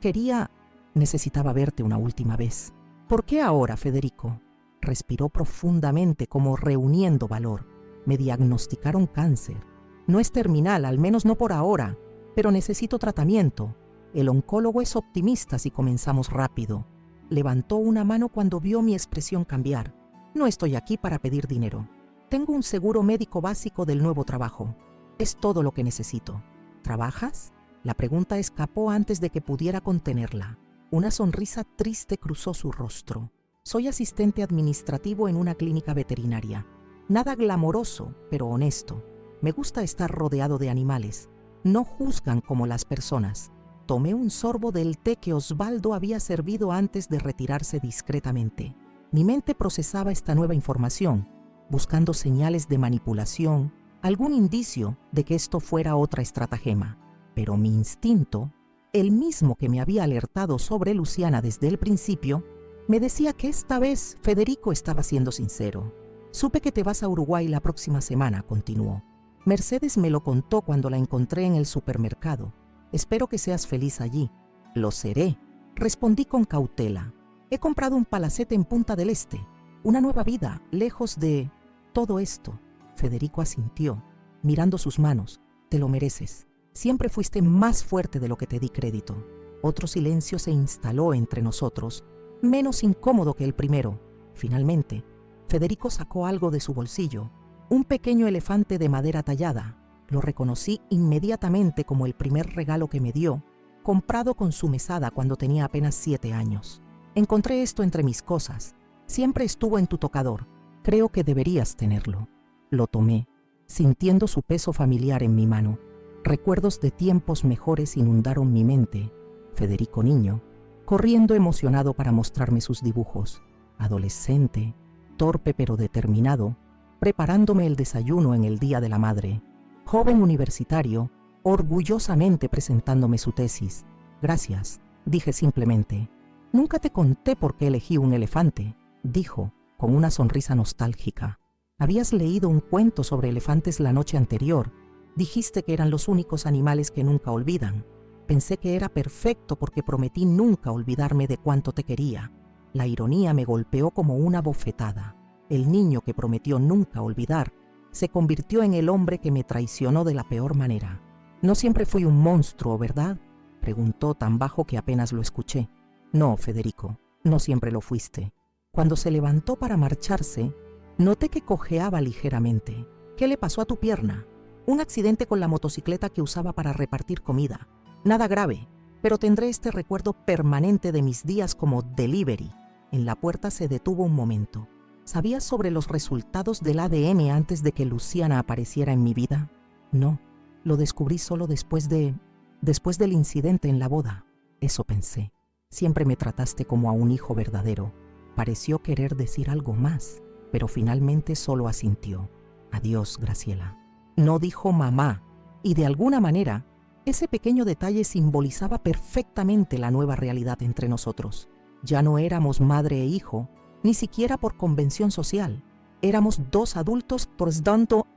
necesitaba verte una última vez». «¿Por qué ahora, Federico?». Respiró profundamente como reuniendo valor. «Me diagnosticaron cáncer. No es terminal, al menos no por ahora, pero necesito tratamiento. El oncólogo es optimista si comenzamos rápido». Levantó una mano cuando vio mi expresión cambiar. «No estoy aquí para pedir dinero. Tengo un seguro médico básico del nuevo trabajo. Es todo lo que necesito. ¿Trabajas? La pregunta escapó antes de que pudiera contenerla. Una sonrisa triste cruzó su rostro. Soy asistente administrativo en una clínica veterinaria. Nada glamoroso, pero honesto. Me gusta estar rodeado de animales. No juzgan como las personas. Tomé un sorbo del té que Osvaldo había servido antes de retirarse discretamente. Mi mente procesaba esta nueva información, buscando señales de manipulación, algún indicio de que esto fuera otra estratagema. Pero mi instinto, el mismo que me había alertado sobre Luciana desde el principio, me decía que esta vez Federico estaba siendo sincero. Supe que te vas a Uruguay la próxima semana, continuó. Mercedes me lo contó cuando la encontré en el supermercado. Espero que seas feliz allí. Lo seré, respondí con cautela. He comprado un palacete en Punta del Este, una nueva vida, lejos de todo esto. Federico asintió, mirando sus manos. Te lo mereces. Siempre fuiste más fuerte de lo que te di crédito. Otro silencio se instaló entre nosotros, menos incómodo que el primero. Finalmente, Federico sacó algo de su bolsillo, un pequeño elefante de madera tallada. Lo reconocí inmediatamente como el primer regalo que me dio, comprado con su mesada cuando tenía apenas 7 años. Encontré esto entre mis cosas. Siempre estuvo en tu tocador. Creo que deberías tenerlo. Lo tomé, sintiendo su peso familiar en mi mano. Recuerdos de tiempos mejores inundaron mi mente. Federico niño, corriendo emocionado para mostrarme sus dibujos. Adolescente, torpe pero determinado, preparándome el desayuno en el Día de la Madre. Joven universitario, orgullosamente presentándome su tesis. Gracias, dije simplemente. Nunca te conté por qué elegí un elefante, dijo, con una sonrisa nostálgica. Habías leído un cuento sobre elefantes la noche anterior. Dijiste que eran los únicos animales que nunca olvidan. Pensé que era perfecto porque prometí nunca olvidarme de cuánto te quería. La ironía me golpeó como una bofetada. El niño que prometió nunca olvidar se convirtió en el hombre que me traicionó de la peor manera. No siempre fui un monstruo, ¿verdad? Preguntó tan bajo que apenas lo escuché. No, Federico, no siempre lo fuiste. Cuando se levantó para marcharse, noté que cojeaba ligeramente. ¿Qué le pasó a tu pierna? Un accidente con la motocicleta que usaba para repartir comida. Nada grave, pero tendré este recuerdo permanente de mis días como delivery. En la puerta se detuvo un momento. ¿Sabías sobre los resultados del ADN antes de que Luciana apareciera en mi vida? No, lo descubrí solo después del incidente en la boda. Eso pensé. Siempre me trataste como a un hijo verdadero. Pareció querer decir algo más, pero finalmente solo asintió. Adiós, Graciela. No dijo mamá, y de alguna manera, ese pequeño detalle simbolizaba perfectamente la nueva realidad entre nosotros. Ya no éramos madre e hijo, ni siquiera por convención social. Éramos dos adultos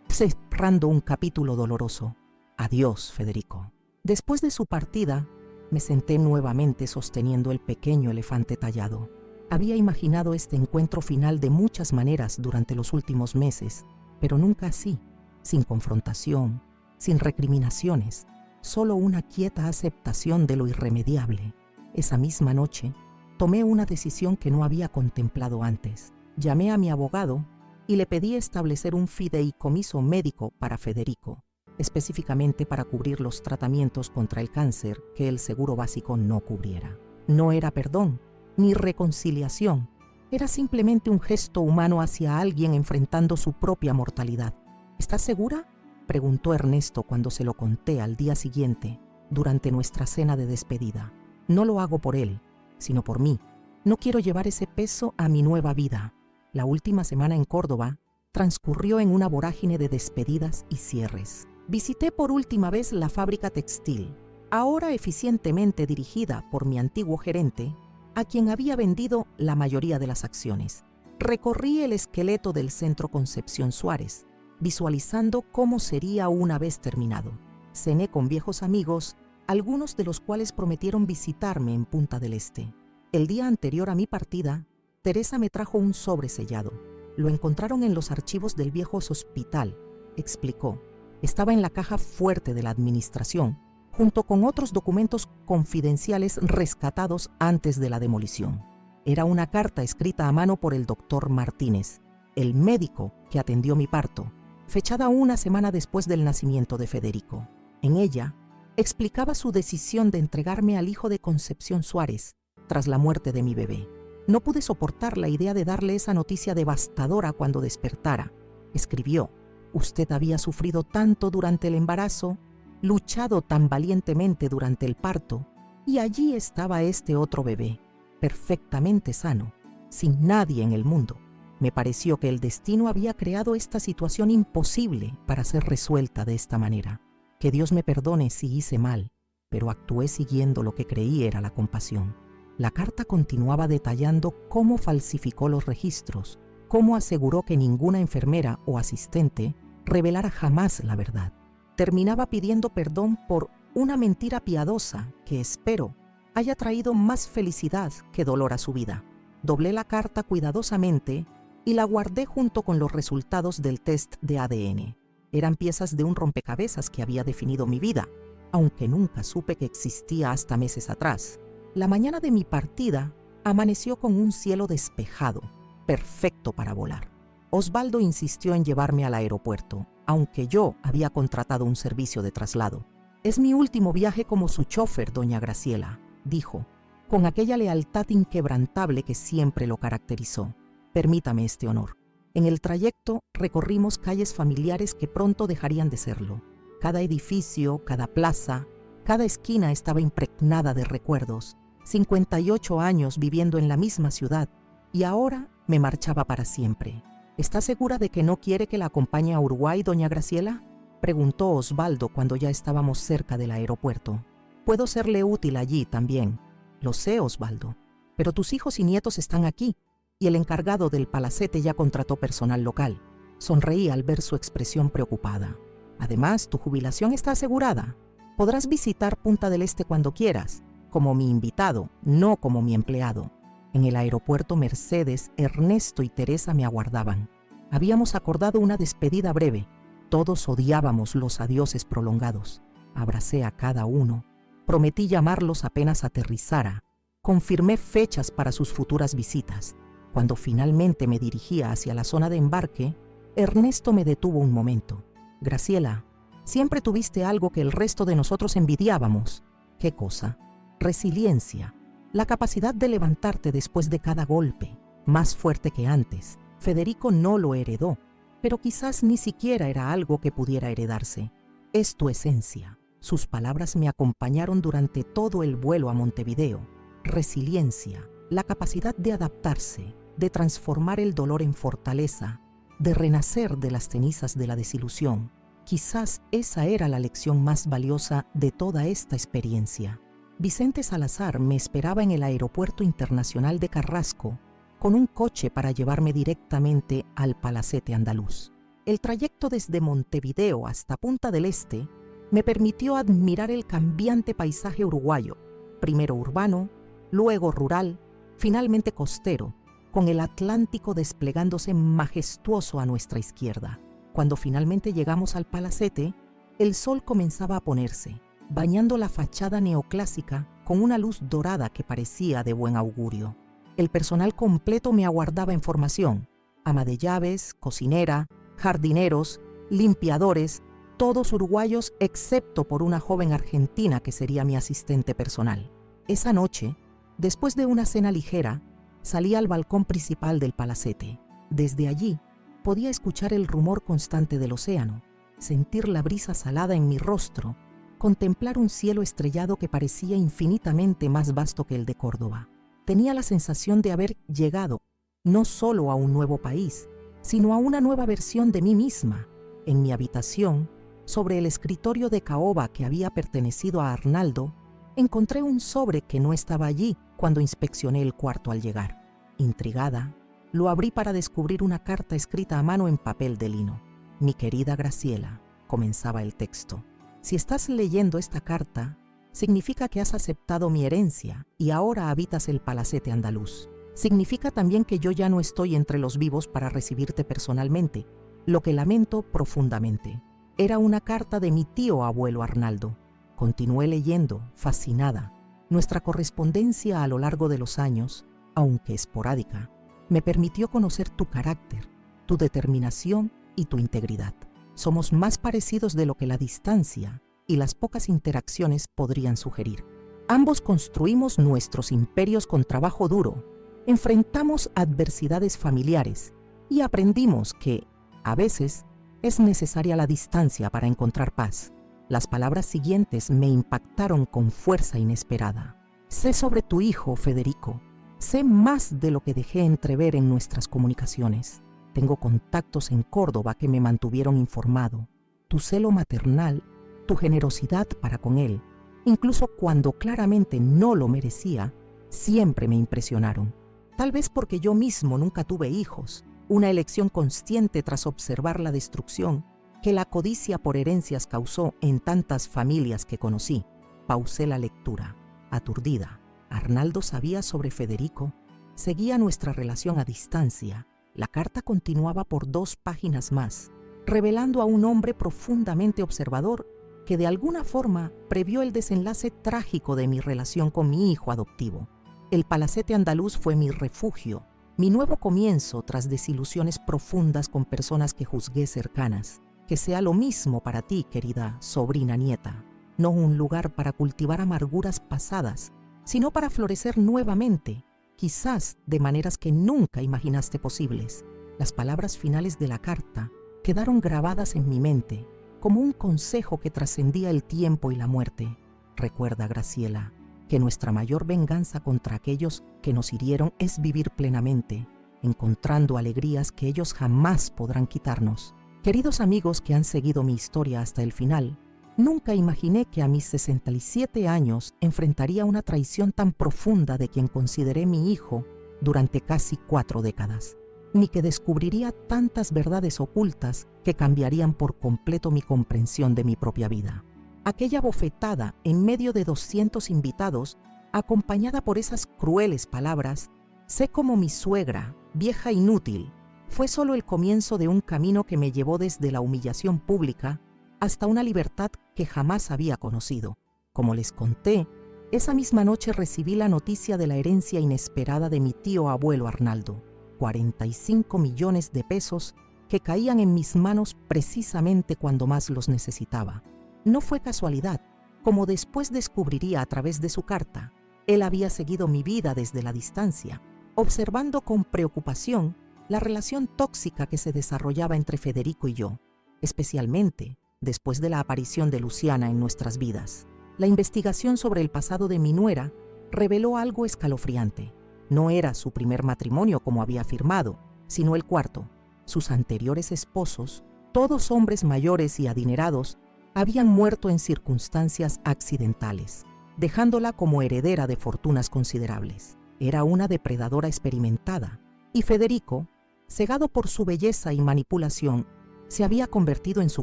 cerrando un capítulo doloroso. Adiós, Federico. Después de su partida, me senté nuevamente sosteniendo el pequeño elefante tallado. Había imaginado este encuentro final de muchas maneras durante los últimos meses, pero nunca así, sin confrontación, sin recriminaciones, solo una quieta aceptación de lo irremediable. Esa misma noche, tomé una decisión que no había contemplado antes. Llamé a mi abogado y le pedí establecer un fideicomiso médico para Federico, específicamente para cubrir los tratamientos contra el cáncer que el seguro básico no cubriera. No era perdón, ni reconciliación, era simplemente un gesto humano hacia alguien enfrentando su propia mortalidad. ¿Estás segura?, preguntó Ernesto cuando se lo conté al día siguiente, durante nuestra cena de despedida. No lo hago por él, sino por mí. No quiero llevar ese peso a mi nueva vida. La última semana en Córdoba transcurrió en una vorágine de despedidas y cierres. Visité por última vez la fábrica textil, ahora eficientemente dirigida por mi antiguo gerente, a quien había vendido la mayoría de las acciones. Recorrí el esqueleto del Centro Concepción Suárez, visualizando cómo sería una vez terminado. Cené con viejos amigos, algunos de los cuales prometieron visitarme en Punta del Este. El día anterior a mi partida, Teresa me trajo un sobre sellado. Lo encontraron en los archivos del viejo hospital, explicó. Estaba en la caja fuerte de la administración, junto con otros documentos confidenciales rescatados antes de la demolición. Era una carta escrita a mano por el doctor Martínez, el médico que atendió mi parto. fechada una semana después del nacimiento de Federico. En ella, explicaba su decisión de entregarme al hijo de Concepción Suárez tras la muerte de mi bebé. No pude soportar la idea de darle esa noticia devastadora cuando despertara. Escribió: «Usted había sufrido tanto durante el embarazo, luchado tan valientemente durante el parto, y allí estaba este otro bebé, perfectamente sano, sin nadie en el mundo. Me pareció que el destino había creado esta situación imposible para ser resuelta de esta manera. Que Dios me perdone si hice mal, pero actué siguiendo lo que creí era la compasión». La carta continuaba detallando cómo falsificó los registros, cómo aseguró que ninguna enfermera o asistente revelara jamás la verdad. Terminaba pidiendo perdón por una mentira piadosa que, espero, haya traído más felicidad que dolor a su vida. Doblé la carta cuidadosamente y la guardé junto con los resultados del test de ADN. Eran piezas de un rompecabezas que había definido mi vida, aunque nunca supe que existía hasta meses atrás. La mañana de mi partida amaneció con un cielo despejado, perfecto para volar. Osvaldo insistió en llevarme al aeropuerto, aunque yo había contratado un servicio de traslado. «Es mi último viaje como su chofer, doña Graciela», dijo, con aquella lealtad inquebrantable que siempre lo caracterizó. «Permítame este honor». En el trayecto recorrimos calles familiares que pronto dejarían de serlo. Cada edificio, cada plaza, cada esquina estaba impregnada de recuerdos. 58 años viviendo en la misma ciudad, y ahora me marchaba para siempre. «¿Está segura de que no quiere que la acompañe a Uruguay, doña Graciela?», preguntó Osvaldo cuando ya estábamos cerca del aeropuerto. «Puedo serle útil allí también». «Lo sé, Osvaldo, pero tus hijos y nietos están aquí, y el encargado del palacete ya contrató personal local». Sonreí al ver su expresión preocupada. «Además, tu jubilación está asegurada. Podrás visitar Punta del Este cuando quieras, como mi invitado, no como mi empleado». En el aeropuerto, Mercedes, Ernesto y Teresa me aguardaban. Habíamos acordado una despedida breve. Todos odiábamos los adioses prolongados. Abracé a cada uno. Prometí llamarlos apenas aterrizara. Confirmé fechas para sus futuras visitas. Cuando finalmente me dirigía hacia la zona de embarque, Ernesto me detuvo un momento. «Graciela, siempre tuviste algo que el resto de nosotros envidiábamos». «¿Qué cosa?» «Resiliencia. La capacidad de levantarte después de cada golpe, más fuerte que antes. Federico no lo heredó, pero quizás ni siquiera era algo que pudiera heredarse. Es tu esencia». Sus palabras me acompañaron durante todo el vuelo a Montevideo. Resiliencia, la capacidad de adaptarse, de transformar el dolor en fortaleza, de renacer de las cenizas de la desilusión. Quizás esa era la lección más valiosa de toda esta experiencia. Vicente Salazar me esperaba en el Aeropuerto Internacional de Carrasco con un coche para llevarme directamente al Palacete Andaluz. El trayecto desde Montevideo hasta Punta del Este me permitió admirar el cambiante paisaje uruguayo, primero urbano, luego rural, finalmente costero, con el Atlántico desplegándose majestuoso a nuestra izquierda. Cuando finalmente llegamos al Palacete, el sol comenzaba a ponerse, bañando la fachada neoclásica con una luz dorada que parecía de buen augurio. El personal completo me aguardaba en formación: ama de llaves, cocinera, jardineros, limpiadores, todos uruguayos excepto por una joven argentina que sería mi asistente personal. Esa noche, después de una cena ligera, salí al balcón principal del palacete. Desde allí podía escuchar el rumor constante del océano, sentir la brisa salada en mi rostro, contemplar un cielo estrellado que parecía infinitamente más vasto que el de Córdoba. Tenía la sensación de haber llegado no solo a un nuevo país, sino a una nueva versión de mí misma. En mi habitación, sobre el escritorio de caoba que había pertenecido a Arnaldo, encontré un sobre que no estaba allí cuando inspeccioné el cuarto al llegar. Intrigada, lo abrí para descubrir una carta escrita a mano en papel de lino. «Mi querida Graciela», comenzaba el texto, «si estás leyendo esta carta, significa que has aceptado mi herencia y ahora habitas el Palacete Andaluz. Significa también que yo ya no estoy entre los vivos para recibirte personalmente, lo que lamento profundamente». Era una carta de mi tío abuelo Arnaldo. Continué leyendo, fascinada. Nuestra correspondencia a lo largo de los años, aunque esporádica, me permitió conocer tu carácter, tu determinación y tu integridad. Somos más parecidos de lo que la distancia y las pocas interacciones podrían sugerir. Ambos construimos nuestros imperios con trabajo duro, enfrentamos adversidades familiares y aprendimos que, a veces, es necesaria la distancia para encontrar paz. Las palabras siguientes me impactaron con fuerza inesperada. Sé sobre tu hijo, Federico. Sé más de lo que dejé entrever en nuestras comunicaciones. Tengo contactos en Córdoba que me mantuvieron informado. Tu celo maternal, tu generosidad para con él, incluso cuando claramente no lo merecía, siempre me impresionaron. Tal vez porque yo mismo nunca tuve hijos, una elección consciente tras observar la destrucción que la codicia por herencias causó en tantas familias que conocí. Pausé la lectura, aturdida. Arnaldo sabía sobre Federico, seguía nuestra relación a distancia. La carta continuaba por 2 páginas más, revelando a un hombre profundamente observador que de alguna forma previó el desenlace trágico de mi relación con mi hijo adoptivo. El palacete andaluz fue mi refugio, mi nuevo comienzo tras desilusiones profundas con personas que juzgué cercanas. Que sea lo mismo para ti, querida sobrina nieta, no un lugar para cultivar amarguras pasadas, sino para florecer nuevamente, quizás de maneras que nunca imaginaste posibles. Las palabras finales de la carta quedaron grabadas en mi mente, como un consejo que trascendía el tiempo y la muerte. Recuerda, Graciela, que nuestra mayor venganza contra aquellos que nos hirieron es vivir plenamente, encontrando alegrías que ellos jamás podrán quitarnos. Queridos amigos que han seguido mi historia hasta el final, nunca imaginé que a mis 67 años enfrentaría una traición tan profunda de quien consideré mi hijo durante casi 4 décadas, ni que descubriría tantas verdades ocultas que cambiarían por completo mi comprensión de mi propia vida. Aquella bofetada en medio de 200 invitados, acompañada por esas crueles palabras, sé como mi suegra, vieja inútil, fue solo el comienzo de un camino que me llevó desde la humillación pública hasta una libertad que jamás había conocido. Como les conté, esa misma noche recibí la noticia de la herencia inesperada de mi tío abuelo Arnaldo, 45 millones de pesos que caían en mis manos precisamente cuando más los necesitaba. No fue casualidad, como después descubriría a través de su carta. Él había seguido mi vida desde la distancia, observando con preocupación la relación tóxica que se desarrollaba entre Federico y yo, especialmente después de la aparición de Luciana en nuestras vidas. La investigación sobre el pasado de mi nuera reveló algo escalofriante. No era su primer matrimonio como había afirmado, sino el 4. Sus anteriores esposos, todos hombres mayores y adinerados, habían muerto en circunstancias accidentales, dejándola como heredera de fortunas considerables. Era una depredadora experimentada, y Federico, cegado por su belleza y manipulación, se había convertido en su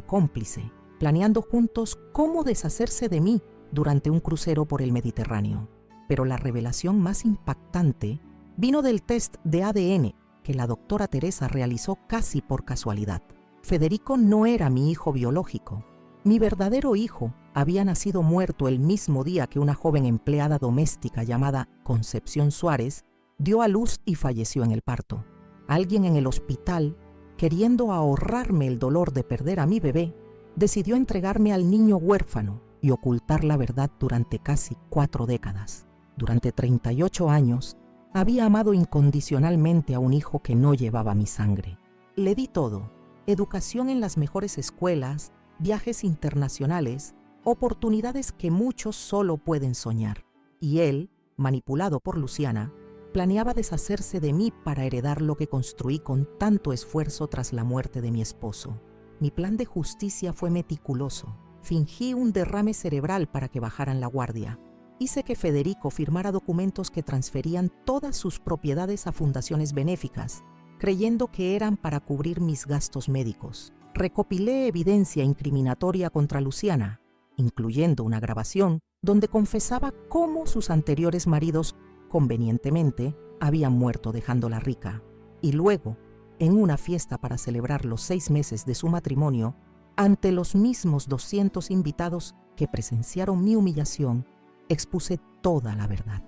cómplice, planeando juntos cómo deshacerse de mí durante un crucero por el Mediterráneo. Pero la revelación más impactante vino del test de ADN que la doctora Teresa realizó casi por casualidad. Federico no era mi hijo biológico. Mi verdadero hijo había nacido muerto el mismo día que una joven empleada doméstica llamada Concepción Suárez dio a luz y falleció en el parto. Alguien en el hospital, queriendo ahorrarme el dolor de perder a mi bebé, decidió entregarme al niño huérfano y ocultar la verdad durante casi 4 décadas. Durante 38 años, había amado incondicionalmente a un hijo que no llevaba mi sangre. Le di todo: educación en las mejores escuelas, viajes internacionales, oportunidades que muchos solo pueden soñar. Y él, manipulado por Luciana, planeaba deshacerse de mí para heredar lo que construí con tanto esfuerzo tras la muerte de mi esposo. Mi plan de justicia fue meticuloso. Fingí un derrame cerebral para que bajaran la guardia. Hice que Federico firmara documentos que transferían todas sus propiedades a fundaciones benéficas, creyendo que eran para cubrir mis gastos médicos. Recopilé evidencia incriminatoria contra Luciana, incluyendo una grabación donde confesaba cómo sus anteriores maridos, convenientemente, habían muerto dejándola rica. Y luego, en una fiesta para celebrar los 6 meses de su matrimonio, ante los mismos 200 invitados que presenciaron mi humillación, expuse toda la verdad.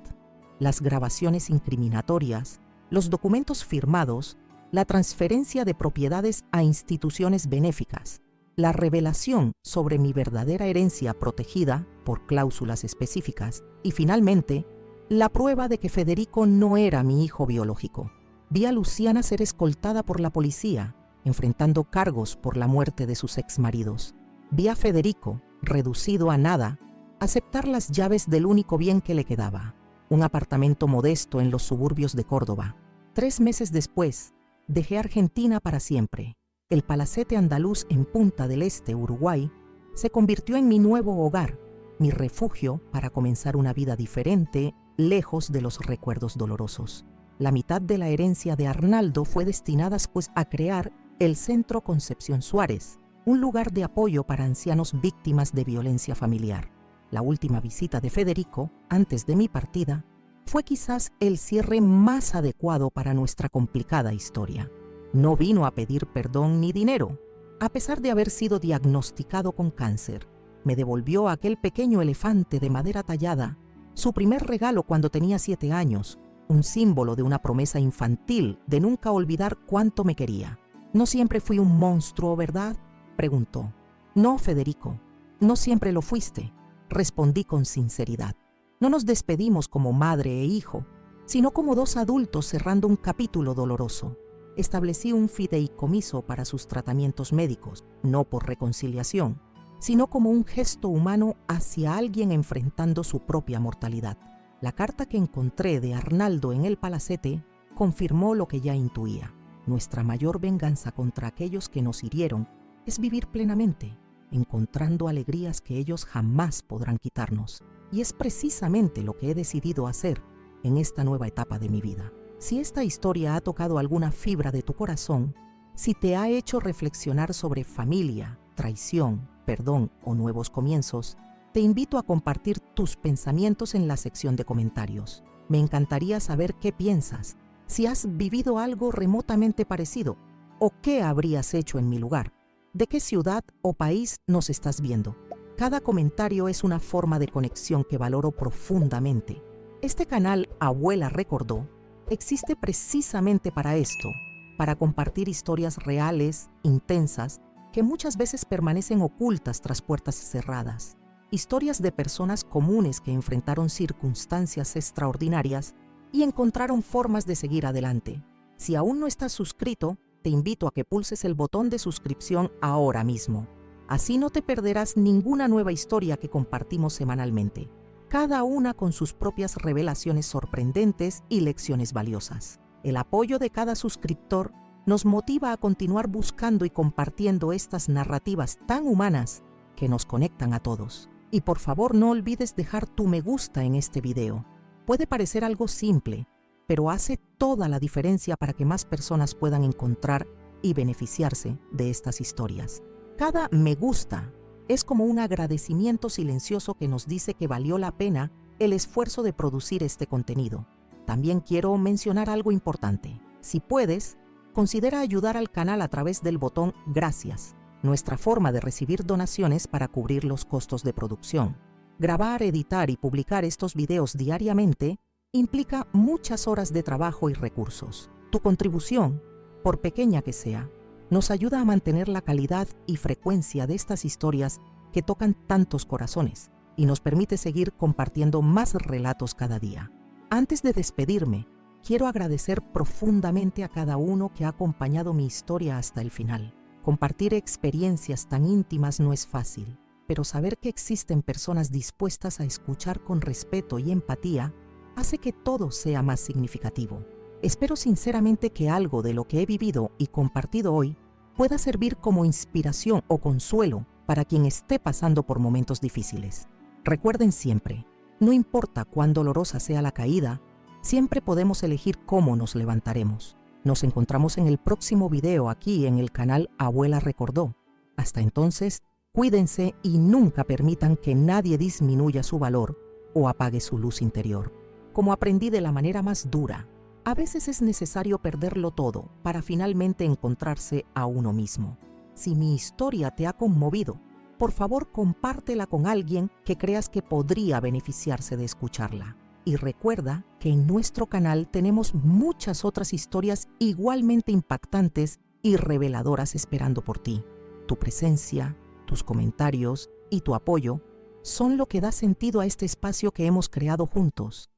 Las grabaciones incriminatorias, los documentos firmados, la transferencia de propiedades a instituciones benéficas, la revelación sobre mi verdadera herencia protegida por cláusulas específicas y finalmente, la prueba de que Federico no era mi hijo biológico. Vi a Luciana ser escoltada por la policía, enfrentando cargos por la muerte de sus exmaridos. Vi a Federico, reducido a nada, aceptar las llaves del único bien que le quedaba, un apartamento modesto en los suburbios de Córdoba. 3 meses después, dejé Argentina para siempre. El palacete andaluz en Punta del Este, Uruguay, se convirtió en mi nuevo hogar, mi refugio para comenzar una vida diferente, lejos de los recuerdos dolorosos. La mitad de la herencia de Arnaldo fue destinada pues a crear el Centro Concepción Suárez, un lugar de apoyo para ancianos víctimas de violencia familiar. La última visita de Federico, antes de mi partida, fue quizás el cierre más adecuado para nuestra complicada historia. No vino a pedir perdón ni dinero. A pesar de haber sido diagnosticado con cáncer, me devolvió aquel pequeño elefante de madera tallada, su primer regalo cuando tenía 7 años, un símbolo de una promesa infantil de nunca olvidar cuánto me quería. «¿No siempre fui un monstruo, verdad?», preguntó. «No, Federico, no siempre lo fuiste», respondí con sinceridad. No nos despedimos como madre e hijo, sino como 2 adultos cerrando un capítulo doloroso. Establecí un fideicomiso para sus tratamientos médicos, no por reconciliación, sino como un gesto humano hacia alguien enfrentando su propia mortalidad. La carta que encontré de Arnaldo en el palacete confirmó lo que ya intuía. Nuestra mayor venganza contra aquellos que nos hirieron es vivir plenamente, encontrando alegrías que ellos jamás podrán quitarnos. Y es precisamente lo que he decidido hacer en esta nueva etapa de mi vida. Si esta historia ha tocado alguna fibra de tu corazón, si te ha hecho reflexionar sobre familia, traición, perdón o nuevos comienzos, te invito a compartir tus pensamientos en la sección de comentarios. Me encantaría saber qué piensas, si has vivido algo remotamente parecido o qué habrías hecho en mi lugar. ¿De qué ciudad o país nos estás viendo? Cada comentario es una forma de conexión que valoro profundamente. Este canal Abuela Recordó existe precisamente para esto, para compartir historias reales, intensas, que muchas veces permanecen ocultas tras puertas cerradas. Historias de personas comunes que enfrentaron circunstancias extraordinarias y encontraron formas de seguir adelante. Si aún no estás suscrito, te invito a que pulses el botón de suscripción ahora mismo. Así no te perderás ninguna nueva historia que compartimos semanalmente, cada una con sus propias revelaciones sorprendentes y lecciones valiosas. El apoyo de cada suscriptor nos motiva a continuar buscando y compartiendo estas narrativas tan humanas que nos conectan a todos. Y por favor no olvides dejar tu me gusta en este video. Puede parecer algo simple, pero hace toda la diferencia para que más personas puedan encontrar y beneficiarse de estas historias. Cada me gusta es como un agradecimiento silencioso que nos dice que valió la pena el esfuerzo de producir este contenido. También quiero mencionar algo importante. Si puedes, considera ayudar al canal a través del botón Gracias, nuestra forma de recibir donaciones para cubrir los costos de producción. Grabar, editar y publicar estos videos diariamente implica muchas horas de trabajo y recursos. Tu contribución, por pequeña que sea, nos ayuda a mantener la calidad y frecuencia de estas historias que tocan tantos corazones y nos permite seguir compartiendo más relatos cada día. Antes de despedirme, quiero agradecer profundamente a cada uno que ha acompañado mi historia hasta el final. Compartir experiencias tan íntimas no es fácil, pero saber que existen personas dispuestas a escuchar con respeto y empatía hace que todo sea más significativo. Espero sinceramente que algo de lo que he vivido y compartido hoy pueda servir como inspiración o consuelo para quien esté pasando por momentos difíciles. Recuerden siempre, no importa cuán dolorosa sea la caída, siempre podemos elegir cómo nos levantaremos. Nos encontramos en el próximo video aquí en el canal Abuela Recordó. Hasta entonces, cuídense y nunca permitan que nadie disminuya su valor o apague su luz interior. Como aprendí de la manera más dura, a veces es necesario perderlo todo para finalmente encontrarse a uno mismo. Si mi historia te ha conmovido, por favor compártela con alguien que creas que podría beneficiarse de escucharla. Y recuerda que en nuestro canal tenemos muchas otras historias igualmente impactantes y reveladoras esperando por ti. Tu presencia, tus comentarios y tu apoyo son lo que da sentido a este espacio que hemos creado juntos.